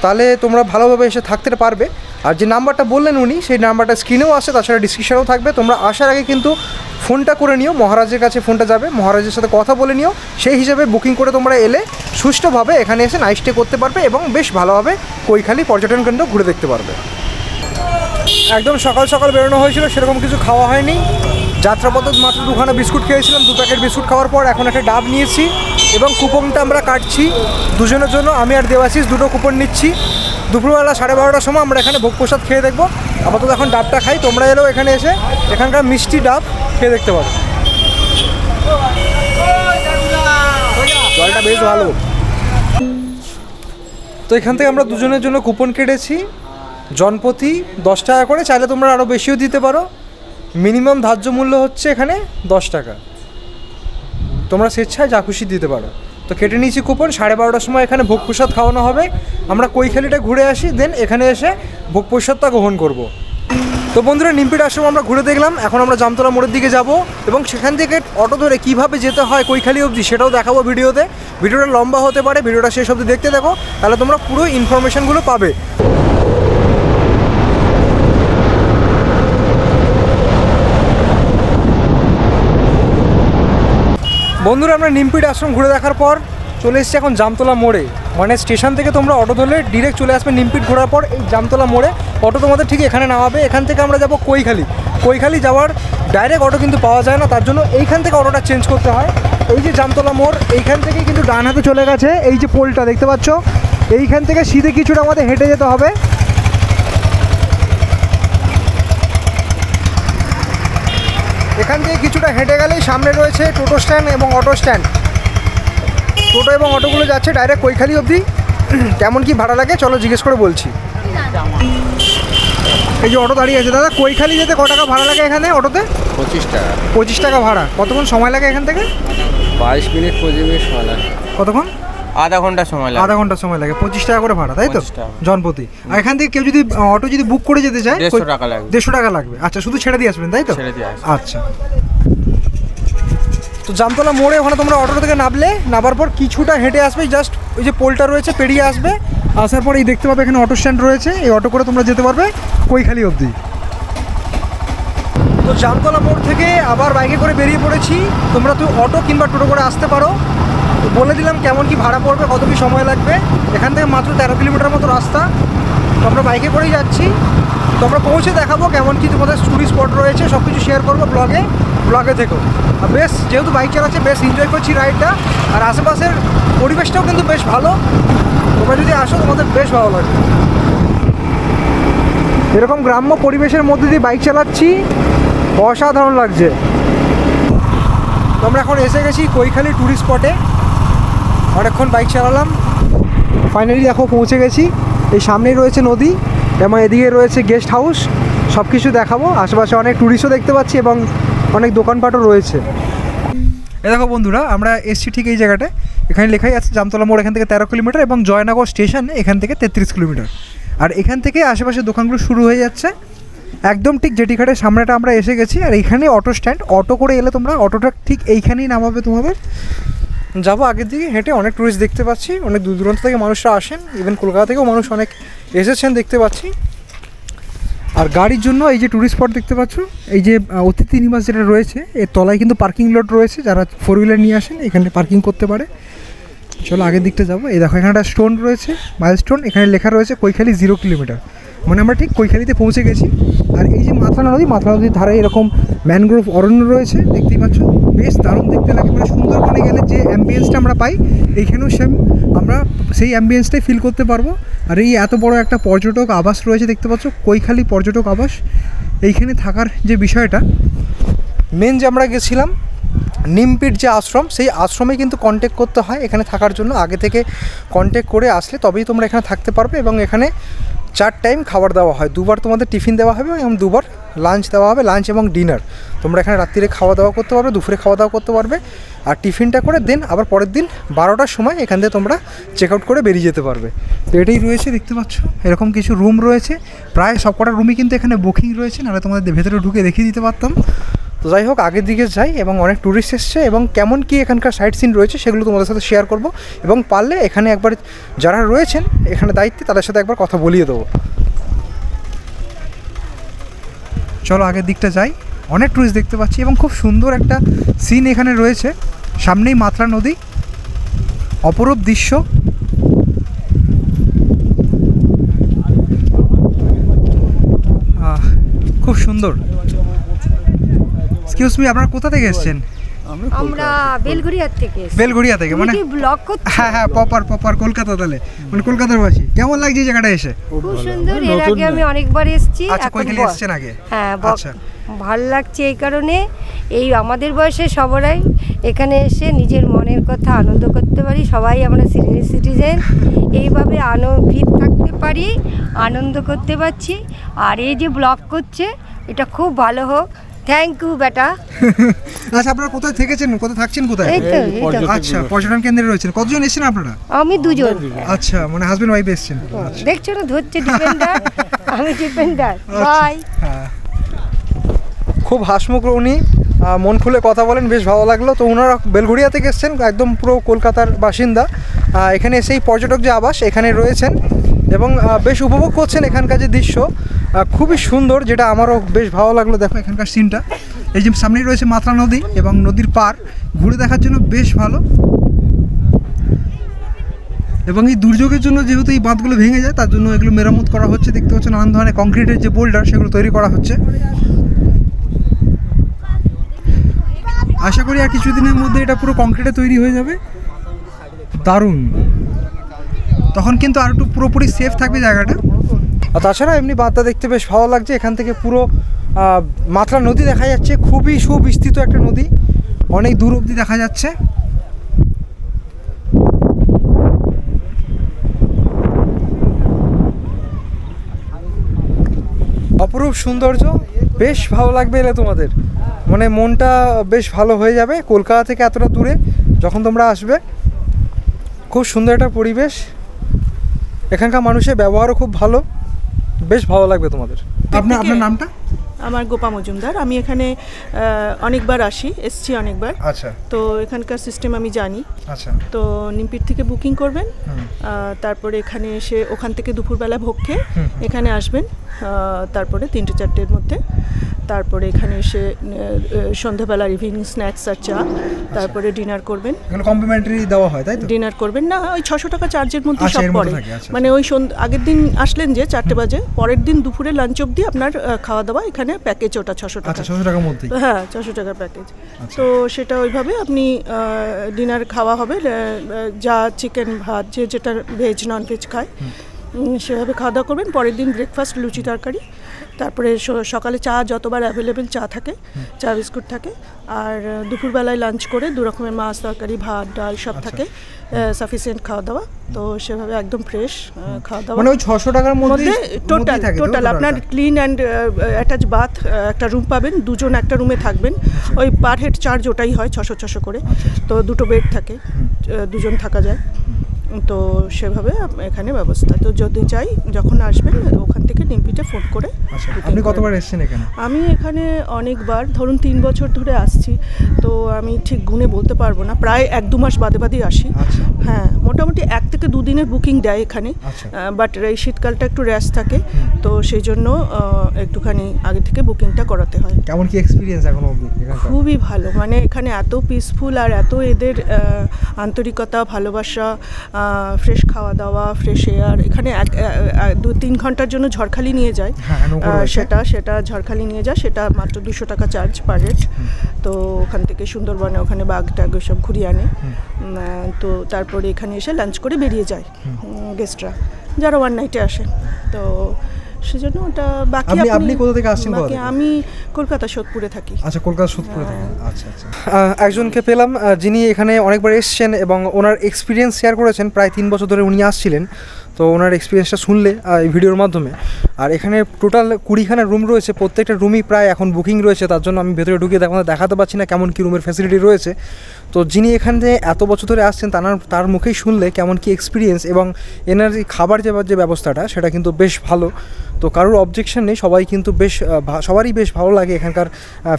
S1: তাহলে তোমরা ভালোভাবে এসে থাকতে পারবে। আর যে নাম্বারটা বললেন উনি, সেই নাম্বারটা স্ক্রিনেও আসে, তাছাড়া ডিসক্রিপশনেও থাকবে। তোমরা আসার আগে কিন্তু ফোনটা করে নিও, মহারাজের কাছে ফোনটা যাবে, মহারাজের সাথে কথা বলে নিও, সেই হিসেবে বুকিং করে তোমরা এলে সুষ্ঠুভাবে এখানে এসে নাইট স্টে করতে পারবে এবং বেশ ভালোভাবে কৈখালি পর্যটন কেন্দ্র ঘুরে দেখতে পারবে। একদম সকাল সকাল বেরোনো হয়েছিল, সেরকম কিছু খাওয়া হয়নি। যাত্রাপথে মাত্র 2খানা বিস্কুট খেয়েছিলাম। 2 প্যাকেট বিস্কুট খাওয়ার পর এখন একটা ডাব নিয়েছি এবং কুপনটা আমরা কাটছি দুজনের জন্য। আমি আর দেবাশিস 2টো কুপন নিচ্ছি। দুপুরবেলা 12:30টার সময় আমরা এখানে ভোগ প্রসাদ খেয়ে দেখবো। আপাতত এখন ডাবটা খাই। তোমরা এলেও এখানে এসে এখানকার মিষ্টি ডাব খেয়ে দেখতে পারো। জলটা বেশ ভালো। তো এখান থেকে আমরা দুজনের জন্য কুপন কেটেছি, জনপ্রতি 10 টাকা করে। চাইলে তোমরা আরও বেশিও দিতে পারো। মিনিমাম ধার্য মূল্য হচ্ছে এখানে 10 টাকা। তোমরা স্বেচ্ছায় যা খুশি দিতে পারো। তো কেটে নিয়েছি কুপন। 12:30টার সময় এখানে ভোগ প্রসাদ খাওয়ানো হবে। আমরা কৈখালিটা ঘুরে আসি, দেন এখানে এসে ভোগ প্রসাদটা গ্রহণ করব। তো বন্ধুরা, নিমপিট আশ্রম আমরা ঘুরে দেখলাম। এখন আমরা জামতলা মোড়ের দিকে যাব এবং সেখান থেকে অটো ধরে কীভাবে যেতে হয় কৈখালি অবধি সেটাও দেখাবো ভিডিওতে। ভিডিওটা লম্বা হতে পারে, ভিডিওটা শেষ অবধি দেখতে দেখো, তাহলে তোমরা পুরো ইনফরমেশনগুলো পাবে। বন্ধুরা, আমরা নিমপিট আশ্রম ঘুরে দেখার পর চলে এসেছি এখন জামতলা মোড়ে। মানে স্টেশন থেকে তোমরা অটো ধরলে ডিরেক্ট চলে আসবে নিমপিট ঘোরার পর এই জামতলা মোড়ে। অটো তোমাদের ঠিক এখানে নামাবে। এখান থেকে আমরা যাব কৈখালি। কৈখালি যাওয়ার ডাইরেক্ট অটো কিন্তু পাওয়া যায় না, তার জন্য এইখান থেকে অটোটা চেঞ্জ করতে হয়। এই যে জামতলা মোড়, এইখান থেকে কিন্তু ডান হাতে চলে গেছে এই যে পোলটা দেখতে পাচ্ছ। এইখান থেকে সিধে কিছুটা আমাদের হেঁটে যেতে হবে। এখান থেকে কিছুটা হেঁটে গেলেই সামনে রয়েছে টোটো স্ট্যান্ড এবং অটো স্ট্যান্ড। টোটো এবং অটোগুলো যাচ্ছে ডাইরেক্ট কৈখালি অবধি। কেমন কি ভাড়া লাগে চলো জিজ্ঞেস করে বলছি। এই যে অটো দাঁড়িয়ে আছে, দাদা কৈখালি যেতে ক টাকা ভাড়া লাগে এখানে অটোতে?
S7: 25 টাকা।
S1: 25 টাকা ভাড়া। কতক্ষণ সময় লাগে এখান থেকে?
S7: 22 মিনিট 25 মিনিট সময় লাগে।
S1: কতক্ষণ?
S4: আধা ঘন্টা সময় লাগে।
S1: আধা ঘন্টা সময় লাগে। 25 টাকা করে ভাড়া, তাই তো
S7: 25 টাকা।
S1: জনপ্রতি। আর এখান থেকে কেউ যদি অটো যদি বুক করে যেতে চায়
S7: 150 টাকা লাগবে।
S1: 150 টাকা লাগবে। আচ্ছা, শুধু ছেড়ে দিয়ে আসবেন তাই তো?
S7: ছেড়ে দিয়ে আসবেন।
S1: আচ্ছা, তো জামতলা মোড়ে ওখানে তোমরা অটো থেকে নামার পর কিছুটা হেঁটে আসবে, জাস্ট ওই যে পোলটা রয়েছে পেরিয়ে আসবে। আসার পর এই দেখতে পাবে এখানে অটো স্ট্যান্ড রয়েছে, এই অটো করে তোমরা যেতে পারবে কৈখালি অবধি। তো জামতলা মোড় থেকে আবার বাইকে করে বেরিয়ে পড়েছি। তোমরা তো অটো কিংবা টোটো করে আসতে পারো। তো বলে দিলাম কেমন কি ভাড়া পড়বে, কত কি সময় লাগবে। এখান থেকে মাত্র 13 কিলোমিটার মতো রাস্তা। তো আমরা বাইকে করেই যাচ্ছি। তো আমরা পৌঁছে দেখাবো কেমন কি তোমাদের টুরিস্ট স্পট রয়েছে, সব কিছু শেয়ার করবো ব্লগে থেকেও। আর বেশ যেহেতু বাইক চালাচ্ছে বেশ এনজয় করছি রাইডটা। আর আশেপাশের পরিবেশটাও কিন্তু বেশ ভালো। তোমরা যদি আসো তোমাদের বেশ ভালো লাগবে। এরকম গ্রাম্য পরিবেশের মধ্যে দিয়ে বাইক চালাচ্ছি, অসাধারণ লাগছে। তো আমরা এখন এসে গেছি কৈখালি টুরিস্ট স্পটে। অনেকক্ষণ বাইক চালালাম, ফাইনালি দেখো পৌঁছে গেছি। এই সামনেই রয়েছে নদী এবং এদিকে রয়েছে গেস্ট হাউস। সব কিছু দেখাবো। আশেপাশে অনেক টুরিস্টও দেখতে পাচ্ছি এবং অনেক দোকানপাটও রয়েছে। এ দেখো বন্ধুরা, আমরা এসছি ঠিক এই জায়গাটায়। এখানে লেখাই আছে জামতলা মোড় এখান থেকে 13 কিলোমিটার এবং জয়নগর স্টেশন এখান থেকে 33 কিলোমিটার। আর এখান থেকে আশেপাশে দোকানগুলো শুরু হয়ে যাচ্ছে। একদম ঠিক জেটিঘাটের সামনেটা আমরা এসে গেছি। আর এইখানে অটো স্ট্যান্ড, অটো করে এলে তোমরা অটোটা ঠিক এইখানেই নামাবে তোমাদের। যাবো আগের দিকে হেঁটে। অনেক টুরিস্ট দেখতে পাচ্ছি, অনেক দূর দূরান্ত থেকে মানুষরা আসেন, ইভেন কলকাতা থেকেও মানুষ অনেক এসেছেন দেখতে পাচ্ছি। আর গাড়ির জন্য এই যে টুরিস্ট স্পট দেখতে পাচ্ছ, এই যে অতিথি নিবাস যেটা রয়েছে এর তলায় কিন্তু পার্কিং লট রয়েছে। যারা 4 হুইলার নিয়ে আসেন এখানে পার্কিং করতে পারে। চলো আগের দিকটা যাবো। এই দেখো এখানে একটা স্টোন রয়েছে, মাইলস্টোন। এখানে লেখা রয়েছে কৈখালি 0 কিলোমিটার, মানে আমরা ঠিক কৈখালিতে পৌঁছে গেছি। আর এই যে মাতলা নদীর ধারে এরকম ম্যানগ্রোভ অরণ্য রয়েছে দেখতেই পাচ্ছ, বেশ দারুণ দেখতে লাগে। মানে সুন্দরবনে গেলে যে অ্যাম্বিয়েন্সটা আমরা পাই এইখানেও সেম আমরা সেই অ্যাম্বিয়েন্সটাই ফিল করতে পারবো। আর এই এত বড় একটা পর্যটক আবাস রয়েছে দেখতে পাচ্ছ, কৈখালি পর্যটক আবাস। এইখানে থাকার যে বিষয়টা, মেন যে আমরা গেছিলাম নিমপিট যে আশ্রম, সেই আশ্রমে কিন্তু কন্ট্যাক্ট করতে হয় এখানে থাকার জন্য। আগে থেকে কন্ট্যাক্ট করে আসলে তবেই তোমরা এখানে থাকতে পারবে। এবং এখানে 4 টাইম খাবার দেওয়া হয়, 2 বার তোমাদের টিফিন দেওয়া হবে এবং 2 বার লাঞ্চ দেওয়া হবে, লাঞ্চ এবং ডিনার। তোমরা এখানে রাত্রিরে খাওয়া দাওয়া করতে পারবে, দুপুরে খাওয়া দাওয়া করতে পারবে। আর টিফিনটা করে দেন আবার পরের দিন 12টার সময় এখান থেকে তোমরা চেক আউট করে বেরিয়ে যেতে পারবে। তো এটাই রয়েছে দেখতে পাচ্ছ, এরকম কিছু রুম রয়েছে। প্রায় সবকটা রুমই কিন্তু এখানে বুকিং রয়েছে, নাহলে তোমাদের ভেতরে ঢুকে দেখিয়ে দিতে পারতাম। তো যাই হোক, আগের দিকে যাই এবং অনেক ট্যুরিস্ট এসছে এবং কেমন কি এখানকার সাইট সিন রয়েছে সেগুলো তোমাদের সাথে শেয়ার করব। এবং পারলে এখানে একবার যারা রয়েছেন এখানে দায়িত্বে তাদের সাথে একবার কথা বলিয়ে দেবো। চলো আগের দিকটা যাই। অনেক ট্যুরিস্ট দেখতে পাচ্ছি এবং খুব সুন্দর একটা সিন এখানে রয়েছে। সামনেই মাতলা নদী, অপরূপ দৃশ্য। খুব সুন্দর। এক্সকিউজ মি, আপনারা কোথা থেকে এসেছেন?
S2: আমরা বেলঘড়িয়ার থেকে এসেছি।
S1: বেলঘড়িয়া থেকে, মানে
S2: কি ব্লগ করছো?
S1: হ্যাঁ প্রপার কলকাতা। তাহলে মানে কলকাতার বাসী। কেমন লাগছে এই জায়গাটা এসে?
S2: খুব সুন্দর। এর আগে আমি অনেকবার এসেছি।
S1: আচ্ছা, কৈখালি এসেছেন আগে?
S2: হ্যাঁ,
S1: আচ্ছা।
S2: ভালো লাগছে এই কারণে, এই আমাদের বয়সে সবাই এখানে এসে নিজের মনের কথা আনন্দ করতে পারি। সবাই আমরা সিনিয়র সিটিজেন, এইভাবে ফিট থাকতে পারি, আনন্দ করতে পারছি। আর এই যে ব্লগ করছে এটা খুব ভালো হোক। থ্যাংক ইউ বেটা।
S1: আচ্ছা, আপনারা কোথায় থেকেছেন, কোথায় থাকছেন, কোথায়?
S2: এই তো
S1: আচ্ছা, পর্যটন কেন্দ্রে রয়েছেন। কতজন এসেছেন আপনারা?
S2: আমি 2 জন।
S1: আচ্ছা, মানে হাজবেন্ড ওয়াইফ এসেছেন।
S2: দেখছো না ধরছে ডিপেন্ডার, আমি ডিপেন্ডার। বাই।
S1: হ্যাঁ, খুব হাসমুখ উনি, মন খুলে কথা বলেন, বেশ ভালো লাগলো। তো ওনারা বেলঘড়িয়া থেকে এসেছেন, একদম পুরো কলকাতার বাসিন্দা। এখানে এসেই পর্যটক যে আবাস এখানে রয়েছেন এবং বেশ উপভোগ করছেন এখানকার যে দৃশ্য, খুবই সুন্দর, যেটা আমারও বেশ ভালো লাগলো। দেখো এখানকার সিনটা, এই যে সামনেই রয়েছে মাতলা নদী এবং নদীর পার, ঘুরে দেখার জন্য বেশ ভালো। এবং এই দুর্যোগের জন্য যেহেতু এই বাঁধগুলো ভেঙে যায়, তার জন্য এগুলো মেরামত করা হচ্ছে। দেখতে পাচ্ছেন নানান ধরনের কংক্রিটের যে বোল্ডার সেগুলো তৈরি করা হচ্ছে। আশা করি আর কিছুদিনের মধ্যে এটা পুরো কংক্রিটে তৈরি হয়ে যাবে। দারুণ, তখন কিন্তু আর একটু পুরোপুরি সেফ থাকবে জায়গাটা। আর তাছাড়া এমনি বাঁধটা দেখতে বেশ ভালো লাগছে। এখান থেকে পুরো মাত্রা নদী দেখা যাচ্ছে, খুবই সুবিস্তৃত একটা নদী, অনেক দূর অবধি দেখা যাচ্ছে। অপরূপ সৌন্দর্য, বেশ ভালো লাগবে এলে তোমাদের, মানে মনটা বেশ ভালো হয়ে যাবে। কলকাতা থেকে এতটা দূরে যখন তোমরা আসবে, খুব সুন্দর একটা পরিবেশ, এখানকার মানুষের ব্যবহারও খুব ভালো, বেশ ভালো লাগবে তোমাদের। আপনার নামটা?
S3: আমার গোপা মজুমদার। আমি এখানে অনেকবার এসছি অনেকবার।
S1: আচ্ছা।
S3: তো এখানকার সিস্টেম আমি জানি।
S1: আচ্ছা।
S3: তো নিমপিট থেকে বুকিং করবেন, তারপরে এখানে এসে ওখান থেকে দুপুরবেলা ভোগ খেয়ে এখানে আসবেন, তারপরে 3টে-4টের মধ্যে, তারপরে এখানে এসে সন্ধ্যাবেলার ইভিনিং স্ন্যাক্স আর চা, তারপরে ডিনার করবেন।
S1: এগুলো কমপ্লিমেন্টারি দেওয়া হয় তাই তো?
S3: ডিনার করবেন না, ওই 600 টাকা চার্জের মধ্যে সব পড়ে।
S1: আচ্ছা।
S3: মানে ওই আগের দিন আসলেন যে 4টে বাজে, পরের দিন দুপুরে লাঞ্চ অবধি আপনার খাওয়া দাওয়া এখানে প্যাকেজ, ওটা 600 টাকা।
S1: আচ্ছা, 600 টাকার মধ্যে?
S3: হ্যাঁ, 600 টাকার প্যাকেজ। তো সেটা ওইভাবে আপনি ডিনার খাওয়া হবে, যা চিকেন ভাত, যেটা ভেজ নন ভেজ খায় সেভাবে খাওয়া দাওয়া করবেন। পরের দিন ব্রেকফাস্ট লুচি তরকারি, তারপরে সকালে চা যতবার অ্যাভেলেবেল চা থাকে, চা বিস্কুট থাকে, আর দুপুরবেলায় লাঞ্চ করে 2 রকমের মাছ তরকারি ভাত ডাল সব থাকে, সাফিসিয়েন্ট খাওয়া দাওয়া। তো সেভাবে একদম ফ্রেশ খাওয়া দাওয়া,
S1: মানে ওই 600 টাকার মধ্যে
S3: টোটাল আপনার ক্লিন অ্যান্ড অ্যাটাচ বাথ, একটা রুম পাবেন, 2 জন একটা রুমে থাকবেন। ওই পার হেড চার্জ ওটাই হয় 600 করে। তো 2টো বেড থাকে, 2 জন থাকা যায়। তো সেভাবে এখানে ব্যবস্থা। তো যদি চাই যখন আসবেন ওখান থেকে নিমপিটে ফোন করে।
S1: আপনি কতবার এসেছেন এখানে?
S3: আমি এখানে অনেকবার, ধরুন 3 বছর ধরে আসছি, তো আমি ঠিক গুণে বলতে পারবো না, প্রায় 1-2 মাস বাদে আসি। হ্যাঁ, মোটামুটি 1 থেকে 2 দিনের বুকিং দেয় এখানে, বাট এই শীতকালটা একটু র্যাশ থাকে, তো সেই জন্য একটুখানি আগে থেকে বুকিংটা করাতে হয়।
S1: কেমন কি এক্সপিরিয়েন্স এখন অবধি?
S3: খুবই ভালো, মানে এখানে এত পিসফুল আর এত এদের আন্তরিকতা, ভালোবাসা, ফ্রেশ খাওয়া দাওয়া, ফ্রেশ এয়ার। এখানে 2-3 ঘন্টার জন্য ঝড়খালি নিয়ে যায়, সেটা ঝড়খালি নিয়ে যায়, সেটা মাত্র 200 টাকা চার্জ পার হেড। তো ওখান থেকে সুন্দরবনে ওখানে বাঘ টাঘ সব ঘুরিয়ে আনে। তো তারপরে এখানে এসে লাঞ্চ করে বেরিয়ে যায় গেস্টরা, যারা 1 নাইটে আসে। তো সেজন্য ওটা বাকি।
S1: আপনি কোথা থেকে আসছেন?
S3: আমি কলকাতা সোদপুরে থাকি।
S1: আচ্ছা, কলকাতা সোদপুরে থাকেন। আচ্ছা। একজনকে পেলাম যিনি এখানে অনেকবার এসেছেন এবং ওনার এক্সপিরিয়েন্স শেয়ার করেছেন। প্রায় 3 বছর ধরে উনি আসছিলেন, তো ওনার এক্সপিরিয়েন্সটা শুনলে এই ভিডিওর মাধ্যমে। আর এখানে টোটাল 20খানা রুম রয়েছে, প্রত্যেকটা রুমই প্রায় এখন বুকিং রয়েছে, তার জন্য আমি ভেতরে ঢুকে দেখাতে পারছি না কেমন কী রুমের ফ্যাসিলিটি রয়েছে। তো যিনি এখানে এত বছর ধরে আসছেন তার মুখেই শুনলে কেমন কি এক্সপিরিয়েন্স, এবং এনার্জি খাবার যে ব্যবস্থাটা সেটা কিন্তু বেশ ভালো। তো কারোর অবজেকশন নেই, সবাই কিন্তু সবারই বেশ ভালো লাগে এখানকার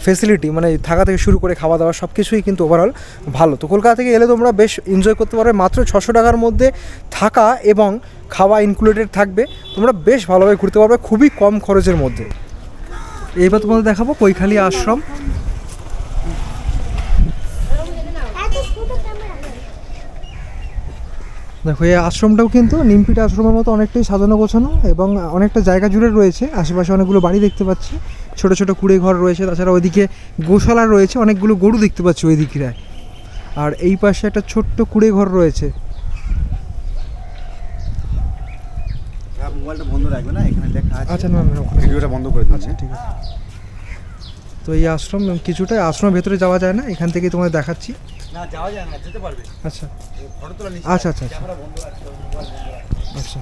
S1: ফেসিলিটি, মানে থাকা থেকে শুরু করে খাওয়া দাওয়া সব কিছুই কিন্তু ওভারঅল ভালো। তো কলকাতা থেকে এলে তোমরা বেশ এনজয় করতে পারবে, মাত্র 600 টাকার মধ্যে থাকা এবং খাওয়া ইনক্লুডেড থাকবে, তোমরা বেশ ভালোভাবে ঘুরতে পারবে খুবই কম খরচের মধ্যে। এইবার তোমাদের দেখাবো কৈখালী আশ্রম। দেখো, এই আশ্রমটাও কিন্তু নিমপিট আশ্রমের মতো অনেকটাই সাজানো গোছানো এবং অনেকটা জায়গা জুড়ে রয়েছে। আশেপাশে অনেকগুলো বাড়ি দেখতে পাচ্ছি, ছোট ছোট কুড়ে ঘর রয়েছে, তাছাড়া ওইদিকে গোশালা রয়েছে, অনেকগুলো গরু দেখতে পাচ্ছি ওই দিকে। আর এই পাশে একটা ছোট্ট কুড়ে ঘর রয়েছে।
S5: মোবাইলটা বন্ধ রাখবে না, এখানে লেখা আছে।
S1: আচ্ছা, না
S5: ভিডিওটা বন্ধ করে দিচ্ছি।
S1: ঠিক আছে। তো এই আশ্রম কিছুটা, আশ্রমের ভেতরে যাওয়া যায় না, এখান থেকেই তোমাদের দেখাচ্ছি।
S5: না, যাওয়া যায় না, যেতে পারবে।
S1: আচ্ছা,
S5: ফটো তোলা নিচে।
S1: আচ্ছা। আচ্ছা,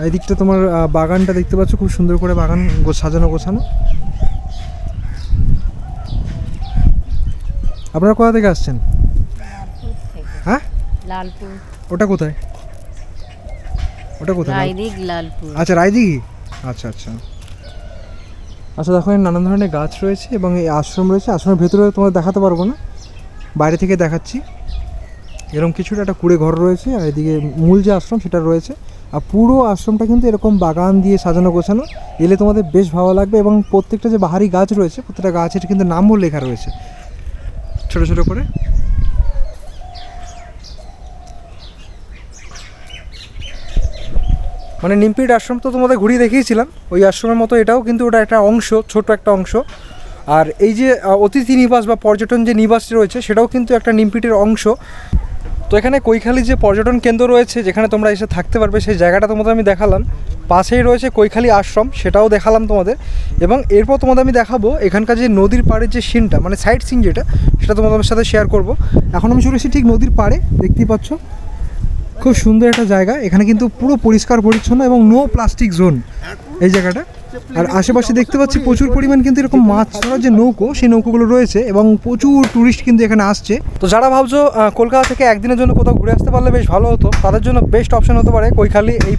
S1: এই দিকটা তোমার বাগানটা দেখতে পাচ্ছ, খুব সুন্দর করে বাগান সাজানো গোছানো। আপনারা কোথা থেকে আসছেন? হ্যাঁ,
S8: লালপুর।
S1: ওটা কোথায়?
S8: রায়দিঘি, লালপুর।
S1: আচ্ছা, রায়দিঘি। আচ্ছা। আচ্ছা, দেখো নানান ধরনের গাছ রয়েছে এবং এই আশ্রম রয়েছে। আশ্রমের ভেতরে তোমার দেখাতে পারবো না, বাইরে থেকে দেখাচ্ছি। এরকম কিছুটা একটা কুড়ে ঘর রয়েছে, আর এদিকে মূল যে আশ্রম সেটা রয়েছে। আর পুরো আশ্রমটা কিন্তু এরকম বাগান দিয়ে সাজানো গোছানো, এলে তোমাদের বেশ ভালো লাগবে। এবং প্রত্যেকটা যে বাহারি গাছ রয়েছে, প্রত্যেকটা গাছের কিন্তু নামও লেখা রয়েছে ছোট ছোট করে। মানে নিমপিট আশ্রম তো তোমাদের ঘুরিয়ে দেখিয়েছিলাম, ওই আশ্রমের মতো এটাও কিন্তু ওটা একটা অংশ, ছোট একটা অংশ। আর এই যে অতিথি নিবাস বা পর্যটন যে নিবাস রয়েছে সেটাও কিন্তু একটা নিমপিটের অংশ। তো এখানে কৈখালী যে পর্যটন কেন্দ্র রয়েছে, যেখানে তোমরা এসে থাকতে পারবে, সেই জায়গাটা তোমাদের আমি দেখালাম। পাশেই রয়েছে কৈখালী আশ্রম, সেটাও দেখালাম তোমাদের। এবং এরপর তোমাদের আমি দেখাবো এখানকার যে নদীর পাড়ের যে সিনটা, মানে সাইড সিন যেটা, সেটা তোমাদের সাথে শেয়ার করব। এখন আমি চলে এসেছি ঠিক নদীর পাড়ে, দেখতেই পাচ্ছ খুব সুন্দর একটা জায়গা। এখানে কিন্তু পুরো পরিষ্কার পরিচ্ছন্ন এবং নো প্লাস্টিক জোন এই জায়গাটা। আর আশেপাশে দেখতে পাচ্ছি প্রচুর পরিমাণ কিন্তু এরকম মাছ ধরার যে নৌকো, সেই নৌকোগুলো রয়েছে এবং প্রচুর টুরিস্ট কিন্তু এখানে আসছে। তো যারা ভাবছো কলকাতা থেকে একদিনের জন্য কোথাও ঘুরে আসতে পারলে বেশ ভালো হতো, তাদের জন্য বেস্ট অপশন হতে পারে কৈখালী এই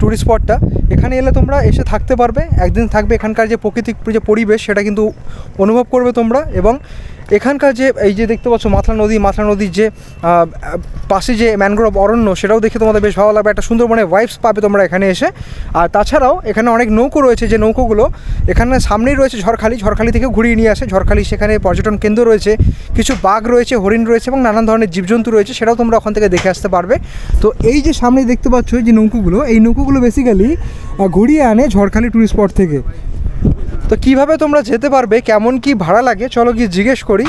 S1: টুরিস্ট স্পটটা। এখানে এলে তোমরা এসে থাকতে পারবে, একদিন থাকবে, এখানকার যে প্রাকৃতিক যে পরিবেশ সেটা কিন্তু অনুভব করবে তোমরা। এবং এখানকার যে এই যে দেখতে পাচ্ছ মাতলা নদীর যে পাশে যে ম্যানগ্রোভ অরণ্য, সেটাও দেখে তোমাদের বেশ ভালো লাগবে, একটা সুন্দরবনের ভাইবস পাবে তোমরা এখানে এসে। আর তাছাড়াও এখানে অনেক নৌকো রয়েছে, যে নৌকোগুলো এখানে সামনেই রয়েছে ঝড়খালি থেকে ঘুরিয়ে নিয়ে আসে। ঝড়খালি সেখানে পর্যটন কেন্দ্র রয়েছে, কিছু বাঘ রয়েছে, হরিণ রয়েছে এবং নানান ধরনের জীবজন্তু রয়েছে, সেটাও তোমরা ওখান থেকে দেখে আসতে পারবে। তো এই যে সামনেই দেখতে পাচ্ছ যে নৌকোগুলো, এই নৌকোগুলো বেসিক্যালি ঘুরিয়ে আনে ঝড়খালি টুরিস্ট স্পট থেকে। তো কিভাবে তোমরা যেতে পারবে, কেমন কি ভাড়া লাগে, চলো গিয়ে জিজ্ঞেস করি।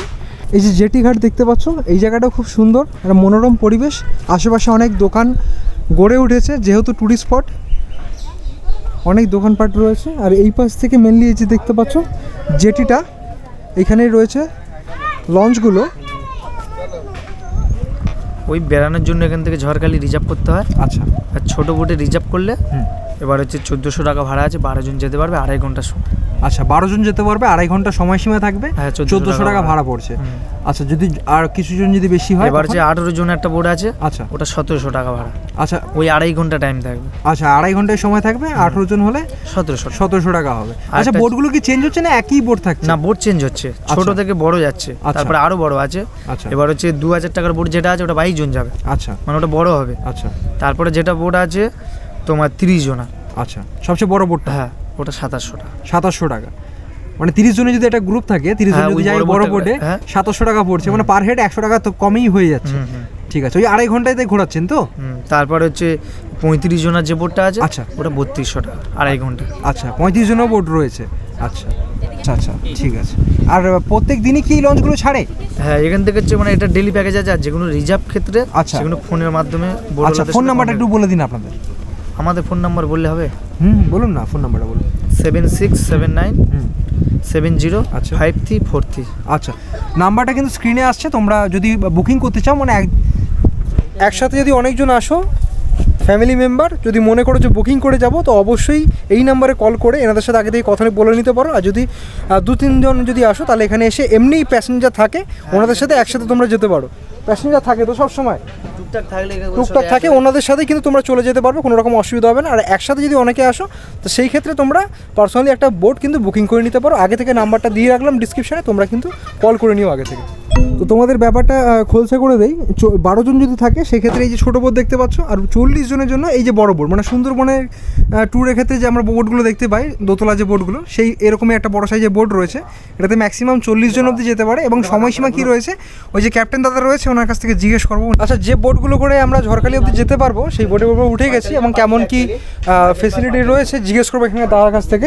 S1: এই যে জেটি ঘাট দেখতে পাচ্ছ, এই জায়গাটাও খুব সুন্দর, একটা মনোরম পরিবেশ, আশেপাশে অনেক দোকান গড়ে উঠেছে যেহেতু টুরিস্ট স্পট, অনেক দোকানপাট রয়েছে। আর এই পাশ থেকে মেনলি এই যে দেখতে পাচ্ছ জেটিটা, এখানেই রয়েছে লঞ্চগুলো।
S9: ওই বেড়ানোর জন্য এখান থেকে ঝড়খালি রিজার্ভ করতে হয়।
S1: আচ্ছা,
S9: আর ছোটো বোটে রিজার্ভ করলে এবার হচ্ছে 1400 টাকা ভাড়া আছে, 12 জন যেতে পারবে, 2.5 ঘন্টার সময়।
S1: আচ্ছা, 12 জন যেতে পারবে, 2.5 ঘন্টা সময়সীমা থাকবে,
S9: হ্যাঁ
S1: 1400 টাকা ভাড়া পড়ছে। আচ্ছা, যদি আর কিছু জন যদি বেশি হয়,
S9: এবার যে 18 জন একটা বোট আছে,
S1: আচ্ছা
S9: ওটা 1700 টাকা ভাড়া।
S1: আচ্ছা,
S9: ওই 2.5 ঘন্টা টাইম থাকবে।
S1: আচ্ছা, 2.5 ঘন্টায় সময় থাকবে, 18 জন হলে
S9: 1700
S1: টাকা হবে। আচ্ছা, বোটগুলো কি চেঞ্জ হচ্ছে না একই বোট থাকছে?
S9: না, বোট চেঞ্জ হচ্ছে, ছোট থেকে বড় যাচ্ছে, তারপরে আরো বড় আছে।
S1: আচ্ছা,
S9: এবার হচ্ছে 2000 টাকার বোট যেটা আছে ওটা 22 জন যাবে।
S1: আচ্ছা,
S9: মানে ওটা বড় হবে।
S1: আচ্ছা,
S9: তারপরে যেটা বোট আছে তোমার 30 জনা।
S1: আচ্ছা, সবচেয়ে বড় বোটটা?
S9: হ্যাঁ, ওটা 2700 টাকা।
S1: 2700 টাকা, মানে 30 জনের যদি একটা গ্রুপ থাকে, 30 জন যদি যায় বড় বোটে, 2700 টাকা পড়ছে, মানে পার হেড 100 টাকা তো কমই হয়ে যাচ্ছে। ঠিক আছে, ওই 2.5 ঘন্টায় ঘোরাচ্ছেন তো?
S9: তারপরে হচ্ছে 35 জনের যে বোটটা আছে, আচ্ছা, ওটা 3200 টাকা 2.5 ঘন্টা।
S1: আচ্ছা, 35 জনের বোট রয়েছে। আচ্ছা আচ্ছা আচ্ছা, ঠিক আছে। আর প্রত্যেক দিনই কি লঞ্চগুলো ছাড়ে?
S9: হ্যাঁ, এখান থেকে হচ্ছে মানে এটা ডেলি প্যাকেজ আছে, আর যেগুলো রিজার্ভ ক্ষেত্রে সেগুলো ফোনের মাধ্যমে।
S1: আচ্ছা, ফোন নাম্বারটা একটু বলে দিন আপনাদের।
S9: আমাদের ফোন নাম্বার বললে হবে?
S1: বলুন না, ফোন নাম্বারটা বলুন।
S9: 7679 705343।
S1: আচ্ছা, নাম্বারটা কিন্তু স্ক্রিনে আসছে, তোমরা যদি বুকিং করতে চাও, মানে একসাথে যদি অনেকজন আসো, ফ্যামিলি মেম্বার যদি মনে করো যে বুকিং করে যাব, তো অবশ্যই এই নাম্বারে কল করে এনাদের সাথে আগে থেকে কথা বলে নিতে পারো। আর যদি 2-3 জন যদি আসো, তাহলে এখানে এসে এমনিই প্যাসেঞ্জার থাকে, ওনাদের সাথে একসাথে তোমরা যেতে পারো। প্যাসেঞ্জার থাকে তো সব সময়, টুকটাক থাকে, ওনাদের সাথেই কিন্তু তোমরা চলে যেতে পারবে, কোনো রকম অসুবিধা হবে না। আর একসাথে যদি অনেকে আসো, তো সেই ক্ষেত্রে তোমরা পার্সোনালি একটা বোট কিন্তু বুকিং করে নিতে পারো। আগে থেকে নাম্বারটা দিয়ে রাখলাম ডিসক্রিপশানে, তোমরা কিন্তু কল করে নিও আগে থেকে। তো তোমাদের ব্যাপারটা খোলসা করে দেই, 12 জন যদি থাকে সেক্ষেত্রে এই যে ছোটো বোট দেখতে পাচ্ছ, আর 40 জনের জন্য এই যে বড় বোট, মানে সুন্দরবনের ট্যুরের ক্ষেত্রে যে আমরা বোটগুলো দেখতে পাই, দোতলা যে বোটগুলো, সেই এরকমই একটা বড় সাইজের বোট রয়েছে। এটাতে ম্যাক্সিমাম 40 জন অবধি যেতে পারে। এবং সময়সীমা কী রয়েছে, ওই যে ক্যাপ্টেন দাদা রয়েছে, ওনার কাছ থেকে জিজ্ঞেস করবো। আচ্ছা, যে বোটগুলো করে আমরা ঝড়খালি অবধি যেতে পারবো, সেই বোটের উপর উঠে গেছি এবং কেমন কি ফেসিলিটি রয়েছে জিজ্ঞেস করবো এখানে দাদার কাছ থেকে।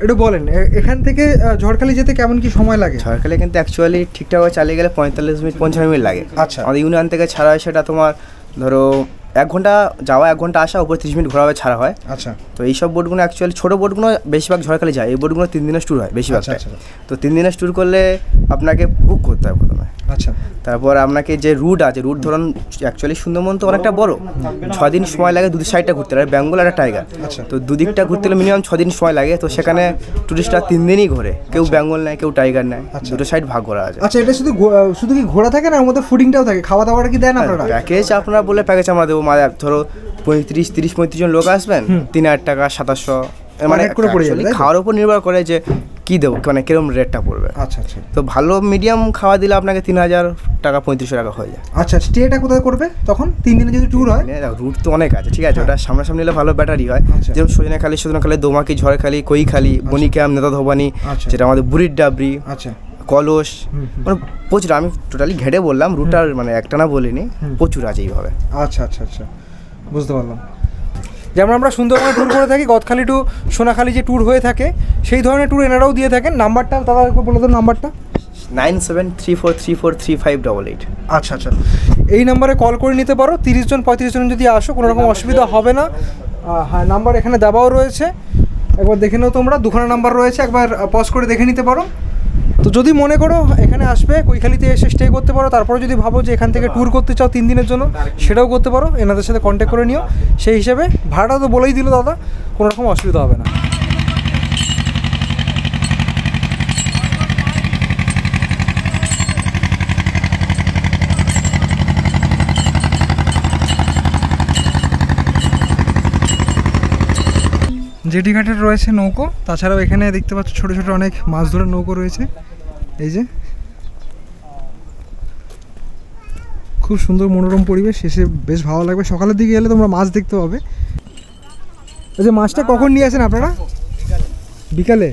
S1: একটু বলেন, এখান থেকে ঝড়খালি যেতে কেমন কি সময় লাগে?
S10: ঝড়খালি কিন্তু অ্যাকচুয়ালি ঠিকঠাক চালিয়ে গেলে 45 মিনিট 55 মিনিট লাগে।
S1: আচ্ছা,
S10: আমাদের ইউনিয়ন থেকে ছাড়া হয়, সেটা তোমার ধরো 1 ঘন্টা যাওয়া, 1 ঘন্টা আসা, উপর 30 মিনিট ঘোরাবে ছাড়া হয়।
S1: আচ্ছা,
S10: তো এইসব বোটগুলো অ্যাকচুয়ালি ছোটো বোটগুলো বেশিরভাগ ঝড়খালি যায়, এই বোটগুলো 3 দিনের ট্যুর হয় বেশিরভাগ। তো 3 দিনের ট্যুর করলে আপনাকে বুক করতে হয় প্রথমে।
S1: আচ্ছা,
S10: তারপর আপনাকে যে রুট আছে, রুট ধরুন অ্যাকচুয়ালি সুন্দরবন তো অনেকটা বড়, 6 দিন সময় লাগে দুই সাইডটা ঘুরতে, আর বেঙ্গল আর টাইগার।
S1: আচ্ছা,
S10: তো দুদিকটা ঘুরতে গেলে মিনিমাম 6 দিন সময় লাগে। তো সেখানে টুরিস্টরা 3 দিনই ঘোরে, কেউ বেঙ্গল নেয়, কেউ টাইগার নেয়, দুটো সাইড ভাগ করা আছে।
S1: আচ্ছা, এটা শুধু কি ঘোরা থাকে না, ওর মধ্যে ফুডিংটাও থাকে, খাওয়া দাওয়াটা কি দেন আপনারা?
S10: প্যাকেজ আপনারা বলে প্যাকেজ আমরা দেবো, মানে ধরো 35 জন লোক আসবেন, 3000 টাকা 2700, মানে খাওয়ার উপর নির্ভর করে যে কি দেবো, মানে কিরকম রেটটা পড়বে।
S1: আচ্ছা আচ্ছা,
S10: তো ভালো মিডিয়াম খাওয়া দিলে আপনাকে 3000 টাকা 3500 টাকা হয়ে যায়।
S1: আচ্ছা, স্টেটা কোথায় করবে তখন 3 দিনে যদি ট্যুর হয়?
S10: রুট তো অনেক আছে, ঠিক আছে, ওটা সামনাসামনি নিলে ভালো ব্যাটারি হয়। যেমন সজনেখালি, দোমাকি, ঝড়খালি, কৈখালি, বনিক্যাম, নেতা ধোবানি, যেটা আমাদের বুড়ির ডাবরি, আচ্ছা, কলস, মানে প্রচুর। আমি টোটালি ঘেটে বললাম, রুটটার মানে একটা না বলিনি, প্রচুর আছে এইভাবে।
S1: আচ্ছা আচ্ছা আচ্ছা, বুঝতে পারলাম। যেমন আমরা সুন্দরবনে ট্যুর করে থাকি, গদখালি টু সোনাখালি যে ট্যুর হয়ে থাকে, সেই ধরনের ট্যুর এনারাও দিয়ে থাকেন। নাম্বারটা দাদা একবার বলে দেন নাম্বারটা।
S10: 9734343588।
S1: আচ্ছা আচ্ছা, এই নাম্বারে কল করে নিতে পারো। 30 জন 35 জন যদি আসো, কোনো রকম অসুবিধা হবে না। হ্যাঁ নাম্বার এখানে দেওয়াও রয়েছে, একবার দেখে নাও তোমরা, দুখানা নাম্বার রয়েছে, একবার পজ করে দেখে নিতে পারো। তো যদি মনে করো এখানে আসবে, কৈখালিতে এসে স্টে করতে পারো, তারপরে যদি ভাবো যে এখান থেকে ট্যুর করতে চাও 3 দিনের জন্য, সেটাও করতে পারো, এনাদের সাথে কন্ট্যাক্ট করে নিও। সেই হিসেবে ভাড়াটা তো বলেই দিল দাদা, কোনো রকম অসুবিধা হবে না। জেটি ঘাটের রয়েছে নৌকো, তাছাড়াও এখানে দেখতে পাচ্ছ ছোটো ছোটো অনেক মাছ ধরার নৌকো রয়েছে। এই যে খুব সুন্দর মনোরম পরিবেশ, এসে বেশ ভালো লাগবে। সকালের দিকে এলে তোমরা মাছ দেখতে পাবে। এই যে মাছটা কখন নিয়ে আসেন আপনারা? বিকালে?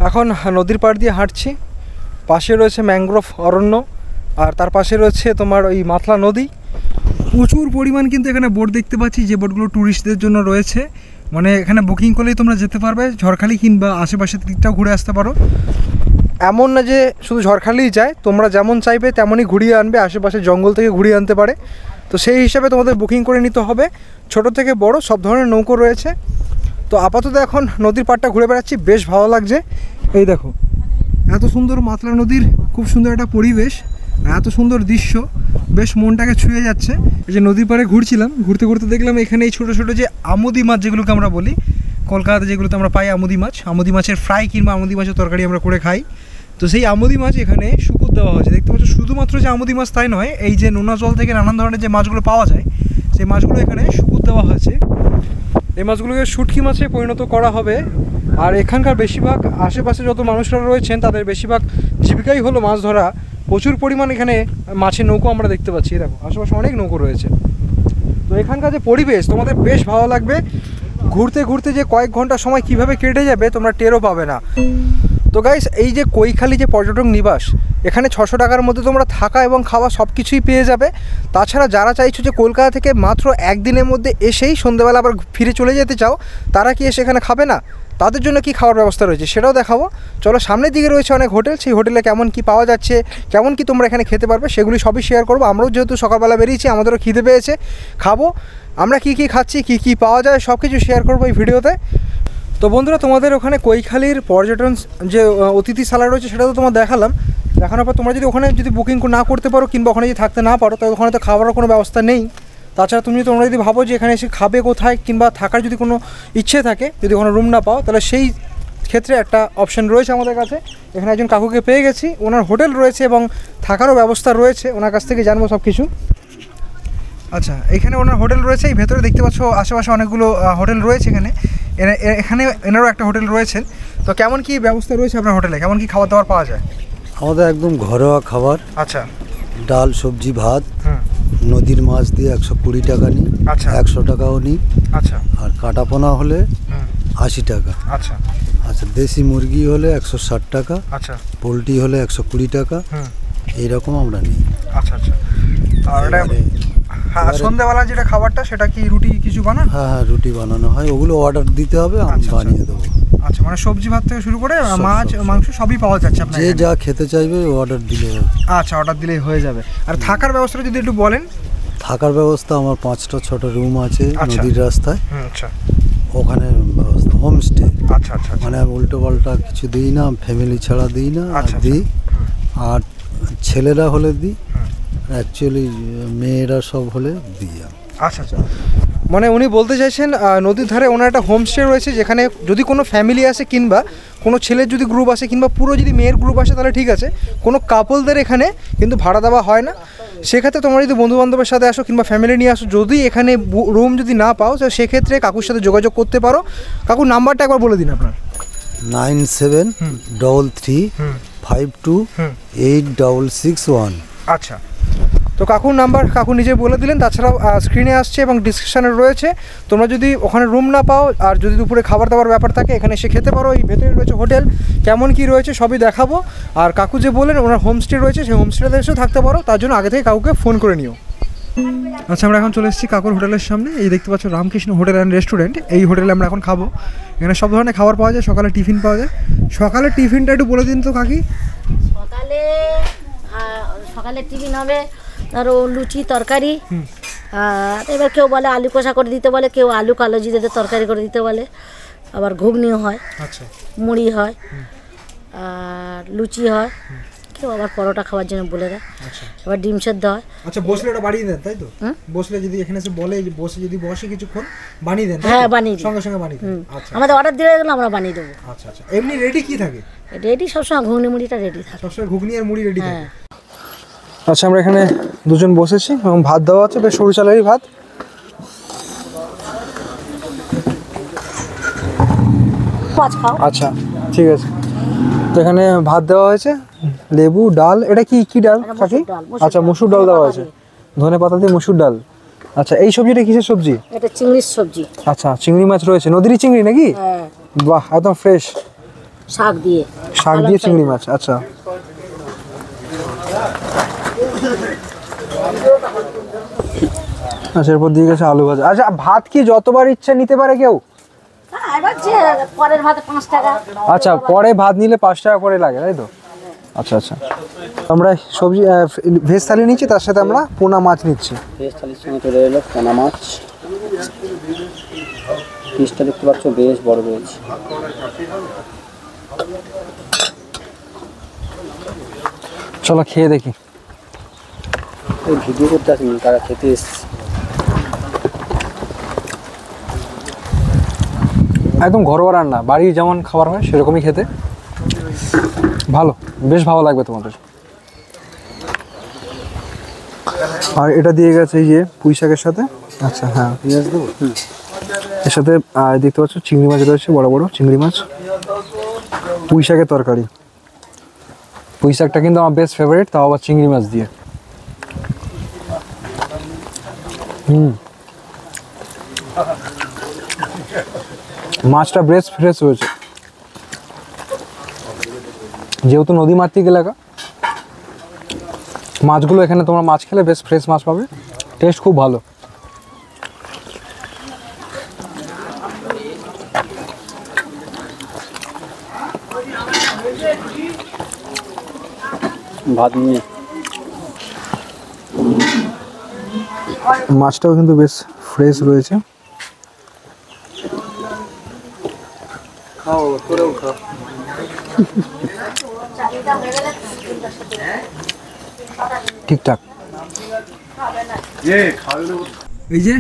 S1: এখন নদীর পাড় দিয়ে হাঁটছি, পাশে রয়েছে ম্যানগ্রোভ অরণ্য, আর তার পাশে রয়েছে তোমার ওই মাতলা নদী। প্রচুর পরিমাণ কিন্তু এখানে বোট দেখতে পাচ্ছি, যে বোটগুলো ট্যুরিস্টদের জন্য রয়েছে। মানে এখানে বুকিং করলেই তোমরা যেতে পারবে, ঝড়খালি কিংবা আশেপাশের দিকটাও ঘুরে আসতে পারো। এমন না যে শুধু ঝড়খালিই যায়, তোমরা যেমন চাইবে তেমনই ঘুরিয়ে আনবে, আশেপাশে জঙ্গল থেকে ঘুরিয়ে আনতে পারে। তো সেই হিসাবে তোমাদের বুকিং করে নিতে হবে। ছোট থেকে বড় সব ধরনের নৌকো রয়েছে। তো আপাতত এখন নদীর পাড়টা ঘুরে বেড়াচ্ছি, বেশ ভালো লাগছে। এই দেখো এত সুন্দর মাতলা নদীর খুব সুন্দর একটা পরিবেশ, এত সুন্দর দৃশ্য, বেশ মনটাকে ছুঁয়ে যাচ্ছে। এই যে নদীর পাড়ে ঘুরছিলাম, ঘুরতে ঘুরতে দেখলাম এখানে এই ছোটো ছোটো যে আমুদি মাছ, যেগুলোকে আমরা বলি কলকাতাতে যেগুলোতে আমরা পাই আমুদি মাছ, আমুদি মাছের ফ্রাই কিংবা আমুদি মাছের তরকারি আমরা করে খাই। তো সেই আমুদি মাছ এখানে শুকুর দেওয়া হয়েছে। দেখতে পাচ্ছ শুধুমাত্র যে আমুদি মাছ তাই নয়, এই যে নোনা জল থেকে নানান ধরনের যে মাছগুলো পাওয়া যায়, সেই মাছগুলো এখানে শুকুর দেওয়া হয়েছে। এই মাছগুলোকে শুটকি মাছে পরিণত করা হবে। আর এখানকার বেশিরভাগ আশেপাশে যত মানুষরা রয়েছেন তাদের বেশিরভাগ জীবিকাই হলো মাছ ধরা। প্রচুর পরিমাণ এখানে মাছের নৌকো আমরা দেখতে পাচ্ছি। দেখো আশেপাশে অনেক নৌকো রয়েছে। তো এখানকার যে পরিবেশ তোমাদের বেশ ভালো লাগবে। ঘুরতে ঘুরতে যে কয়েক ঘন্টা সময় কিভাবে কেটে যাবে তোমরা টেরও পাবে না। তো গাইস, এই যে কৈখালি যে পর্যটক নিবাস, এখানে 600 টাকার মধ্যে তোমরা থাকা এবং খাওয়া সব কিছুই পেয়ে যাবে। তাছাড়া যারা চাইছো যে কলকাতা থেকে মাত্র একদিনের মধ্যে এসেই সন্ধ্যেবেলা আবার ফিরে চলে যেতে চাও, তারা কি এসে এখানে খাবে না? তাদের জন্য কি খাওয়ার ব্যবস্থা রয়েছে সেটাও দেখাবো। চলো, সামনের দিকে রয়েছে অনেক হোটেল, সেই হোটেলে কেমন কি পাওয়া যাচ্ছে, কেমন কি তোমরা এখানে খেতে পারবে, সেগুলি সবই শেয়ার করবো। আমরাও যেহেতু সকালবেলা বেরিয়েছি, আমাদেরও খিদে পেয়েছে, খাবো। আমরা কি কি খাচ্ছি, কি কি পাওয়া যায়, সব কিছু শেয়ার করবো এই ভিডিওতে। তো বন্ধুরা, তোমাদের ওখানে কৈখালির পর্যটন যে অতিথিশালা রয়েছে সেটা তো তোমার দেখালাম। দেখানোর পর তোমরা যদি ওখানে যদি বুকিং না করতে পারো কিংবা ওখানে যদি থাকতে না পারো, তাহলে ওখানে তো খাবারের কোনো ব্যবস্থা নেই। তাছাড়া তোমরা যদি ভাবো যে এখানে এসে খাবে কোথায় কিংবা থাকার যদি কোনো ইচ্ছে থাকে, যদি কোনো রুম না পাও, তাহলে সেই ক্ষেত্রে একটা অপশান রয়েছে আমাদের কাছে। এখানে একজন কাকুকে পেয়ে গেছি, ওনার হোটেল রয়েছে এবং থাকারও ব্যবস্থা রয়েছে, ওনার কাছ থেকে জানবো সব কিছু। আচ্ছা, এখানে ওনার হোটেল রয়েছে, এই ভেতরে দেখতে পাচ্ছ আশেপাশে অনেকগুলো হোটেল রয়েছে। এখানে এনারও একটা হোটেল রয়েছে। তো কেমন কি ব্যবস্থা রয়েছে আপনার হোটেলে, কেমন কি খাবার দাবার পাওয়া যায়?
S11: আমাদের একদম ঘরোয়া খাবার।
S1: আচ্ছা,
S11: ডাল, সবজি, ভাত, নদীর মাছ দিয়ে 120 টাকা নিই। আচ্ছা, 100 টাকাও নিই। আচ্ছা, আর কাটাপোনা হলে 80 টাকা। আচ্ছা আচ্ছা, দেশি মুরগি হলে 160 টাকা। আচ্ছা, পোলট্রি হলে 120 টাকা। এইরকম আমরা নিই। আচ্ছা আচ্ছা, আর হ্যাঁ, সন্ধ্যাবেলা যেটা খাবারটা সেটা কি রুটি কিছু বানান? হ্যাঁ হ্যাঁ, রুটি বানানো হয়, ওগুলো অর্ডার দিতে হবে, আমি বানিয়ে দেবো। আচ্ছা, মানে সবজি ভাত থেকে শুরু করে মাছ মাংস সবই পাওয়া যাচ্ছে আপনার? যে যা খেতে চাইবে অর্ডার দিলে হবে। আচ্ছা, অর্ডার দিলেই হয়ে যাবে। আর থাকার ব্যবস্থাটা যদি একটু বলেন। থাকার ব্যবস্থা আমার 5টা 6টা রুম আছে নদীর রাস্তায়। আচ্ছা, ওখানে ব্যবস্থা হোমস্টে। আচ্ছা আচ্ছা, মানে উল্টো পাল্টা কিছু দিই না, ফ্যামিলি ছাড়া দিই না। দিই, আর ছেলেরা হলে দিই, অ্যাকচুয়ালি মেয়েরা সব হলে দিই। আচ্ছা আচ্ছা, মানে উনি বলতে চাইছেন নদীর ধারে ওনার একটা হোমস্টে রয়েছে, যেখানে যদি কোনো ফ্যামিলি আসে কিংবা কোনো ছেলের যদি গ্রুপ আসে কিংবা পুরো যদি মেয়ের গ্রুপ আসে তাহলে ঠিক আছে, কোনো কাপলদের এখানে কিন্তু ভাড়া দেওয়া হয় না। সেক্ষেত্রে তোমরা যদি বন্ধুবান্ধবের সাথে আসো কিংবা ফ্যামিলি নিয়ে আসো, যদি এখানে রুম যদি না পাও, তো সেক্ষেত্রে কাকুর সাথে যোগাযোগ করতে পারো। কাকুর নাম্বারটা একবার বলে দিন আপনার। 9733528661। আচ্ছা, তো কাকুর নাম্বার কাকু নিজে বলে দিলেন। তাছাড়াও স্ক্রিনে আসছে এবং ডিসক্রিপশানে রয়েছে। তোমরা যদি ওখানে রুম না পাও আর যদি দুপুরে খাবার দাবার ব্যাপার থাকে, এখানে এসে খেতে পারো। এই ভেতরে রয়েছে হোটেল, কেমন কি রয়েছে সবই দেখাবো। আর কাকু যে বললেন ওনার হোমস্টে রয়েছে, সেই হোমস্টেতে এসেও থাকতে পারো, তার জন্য আগে থেকে কাকুকে ফোন করে নিও। আচ্ছা, আমরা এখন চলে এসেছি কাকুর হোটেলের সামনে। এই দেখতে পাচ্ছ রামকৃষ্ণ হোটেল অ্যান্ড রেস্টুরেন্ট। এই হোটেলে আমরা এখন খাবো। এখানে সব ধরনের খাবার পাওয়া যায়, সকালে টিফিন পাওয়া যায়। সকালের টিফিনটা একটু বলে দিন তো কাকি।
S8: সকালে টিফিন হবে ধরো লুচি তরকারি, আর এবার কেউ বলে আলু কষা করে দিতে বলে, কেউ আলু কালো জিরে তরকারি করে দিতে বলে, আবার ঘুগনিও হয়,
S1: আচ্ছা,
S8: মুড়ি হয়, আর লুচি হয়, কেউ আবার পরোটা খাওয়ার জন্য বলে দেয়, আবার ডিম সেদ্ধ হয়।
S1: আচ্ছা, বসলে ওটা বানিয়ে দেন তাই তো? বসলে যদি এখানে এসে বলে বসে যদি বসে কিছুক্ষণ বানিয়ে দেন?
S8: হ্যাঁ, বানিয়ে দিই,
S1: সঙ্গে সঙ্গে বানিয়ে দেন। আচ্ছা,
S8: আমাদের অর্ডার দিয়ে গেলে আমরা বানিয়ে দেবো।
S1: আচ্ছা আচ্ছা, এমনি রেডি কি থাকে?
S8: রেডি সবসময় ঘুগনি মুড়িটা রেডি থাকে,
S1: সবসময় ঘুগনি আর মুড়ি রেডি থাকে। আচ্ছা, আমরা এখানে দুজন বসেছি এবং ভাত দেওয়া আছে, বেশ সরু চালেরই ভাত। আচ্ছা, ঠিক আছে। তো এখানে ভাত দেওয়া হয়েছে, লেবু, ডাল। এটা কি কি ডাল কাকি? আচ্ছা, মসুর ডাল দেওয়া হয়েছে, ধনে পাতা দিয়ে মসুর ডাল। আচ্ছা, এই সবজিটা কিসের সবজি?
S8: এটা চিংড়ির সবজি।
S1: আচ্ছা, চিংড়ি মাছ রয়েছে, নদীর চিংড়ি নাকি?
S8: হ্যাঁ।
S1: বাহ, একদম ফ্রেশ।
S8: শাক দিয়ে
S1: চিংড়ি মাছ। আচ্ছা, আচ্ছা, এরপর দিয়ে গেছে আলু ভাজা। আচ্ছা, ভাত কি যতবার ইচ্ছা নিতে পারে কেউ?
S8: পরের ভাতে 5 টাকা।
S1: আচ্ছা, পরে ভাত নিলে 5 টাকা করে লাগে তাই তো? আচ্ছা আচ্ছা, আমরা সবজি ভেজ থালি নিচ্ছি, তার সাথে আমরা পোনা মাছ নিচ্ছি।
S7: ভেজ থালির সঙ্গে চলে এলো পোনা মাছ, পিসটা দেখতে পাচ্ছ বেশ বড় রয়েছে।
S1: চলো খেয়ে দেখি।
S7: এই ভিডিও করতে আসেনি, তারা খেতে এসছে।
S1: একদম ঘরোয়া রান্না, বাড়ির যেমন খাবার হয় সেরকমই খেতে, ভালো, বেশ ভালো লাগবে তোমাদের। আর এটা দিয়ে গেছে এই যে পুঁই শাকের সাথে। আচ্ছা, হ্যাঁ, পেঁয়াজ দেবো। এর সাথে দেখতে পাচ্ছ চিংড়ি মাছ রয়েছে, বড় বড় চিংড়ি মাছ, পুঁই শাকের তরকারি। পুঁই শাকটা কিন্তু আমার বেস্ট ফেভারিট, তাও আবার চিংড়ি মাছ দিয়ে। মাছটা বেশ ফ্রেশ রয়েছে, যেহেতু নদী মাতৃক এলাকা, মাছগুলো এখানে তোমরা মাছ খেলে বেশ ফ্রেশ মাছ পাবে, টেস্ট খুব ভালো।
S7: ভাত নিয়ে
S1: মাছটাও কিন্তু বেশ ফ্রেশ রয়েছে। ঠিকঠাক। এই যে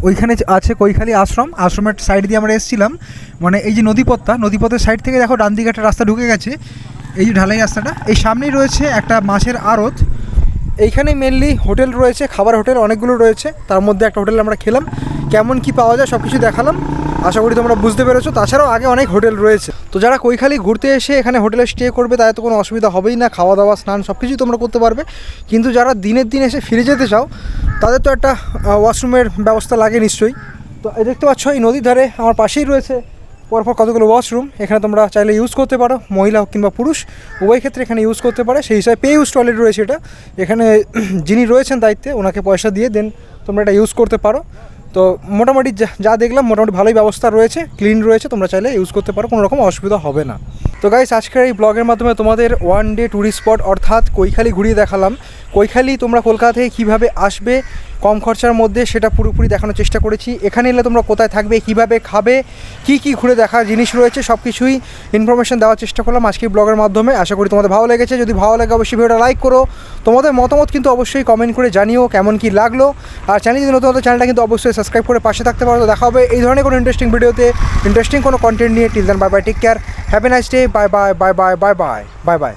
S1: ওইখানে আছে কৈখালী আশ্রম, আশ্রমের সাইড দিয়ে আমরা এসেছিলাম, মানে এই যে নদীপথের সাইড থেকে দেখো ডান দিকে একটা রাস্তা ঢুকে গেছে, এই যে ঢালাই রাস্তাটা, এই সামনেই রয়েছে একটা মাছের আড়ত। এইখানে মেনলি হোটেল রয়েছে, খাবার হোটেল অনেকগুলো রয়েছে, তার মধ্যে একটা হোটেল আমরা খেলাম, কেমন কি পাওয়া যায় সব কিছু দেখালাম, আশা করি তোমরা বুঝতে পেরেছো। তাছাড়াও আগে অনেক হোটেল রয়েছে, তো যারা কৈখালী ঘুরতে এসে এখানে হোটেলে স্টে করবে তাদের তো কোনো অসুবিধা হবেই না, খাওয়া দাওয়া স্নান সব কিছুই তোমরা করতে পারবে। কিন্তু যারা দিনের দিন এসে ফিরে যেতে চাও তাদের তো একটা ওয়াশরুমের ব্যবস্থা লাগে নিশ্চয়ই। তো এই দেখতে পাচ্ছ এই নদীর ধারে আমার পাশেই রয়েছে পরপর কতগুলো ওয়াশরুম, এখানে তোমরা চাইলে ইউজ করতে পারো, মহিলা হোক কিংবা পুরুষ উভয় ক্ষেত্রে এখানে ইউজ করতে পারে। সেই হিসাবে পে ইউজ টয়লেট রয়েছে এটা, এখানে যিনি রয়েছেন দায়িত্বে ওনাকে পয়সা দিয়ে দেন তোমরা এটা ইউজ করতে পারো। তো মোটামুটি যা দেখলাম মোটামুটি ভালোই ব্যবস্থা রয়েছে, ক্লিন রয়েছে, তোমরা চাইলে ইউজ করতে পারো, কোনো রকম অসুবিধা হবে না। তো গাইস, আজকের এই ব্লগের মাধ্যমে তোমাদের ওয়ান ডে ট্যুরিস্ট স্পট অর্থাৎ কৈখালী ঘুরিয়ে দেখালাম। কৈখালী তোমরা কলকাতা থেকে কীভাবে আসবে কম খরচার মধ্যে সেটা পুরোপুরি দেখানোর চেষ্টা করেছি। এখানে এলে তোমরা কোথায় থাকবে, কিভাবে খাবে, কি ঘুরে দেখার জিনিস রয়েছে সব কিছুই ইনফরমেশন দেওয়ার চেষ্টা করলাম আজকের ব্লগের মাধ্যমে। আশা করি তোমাদের ভালো লেগেছে, যদি ভালো লাগে অবশ্যই ভিডিওটা লাইক করো, তোমাদের মতামত কিন্তু অবশ্যই কমেন্ট করে জানিও কেমন কি লাগলো। আর চ্যানেল যদি নতুন চ্যানেলটা কিন্তু অবশ্যই সাবস্ক্রাইব করে পাশে থাকতে পারো। তো দেখা হবে এই ধরনের কোনো ইন্টারেস্টিং ভিডিওতে, ইন্টারেস্টিং কোনো কন্টেন্ট নিয়ে। Till then bye bye, take care, have a nice day, bye bye bye bye bye bye bye by.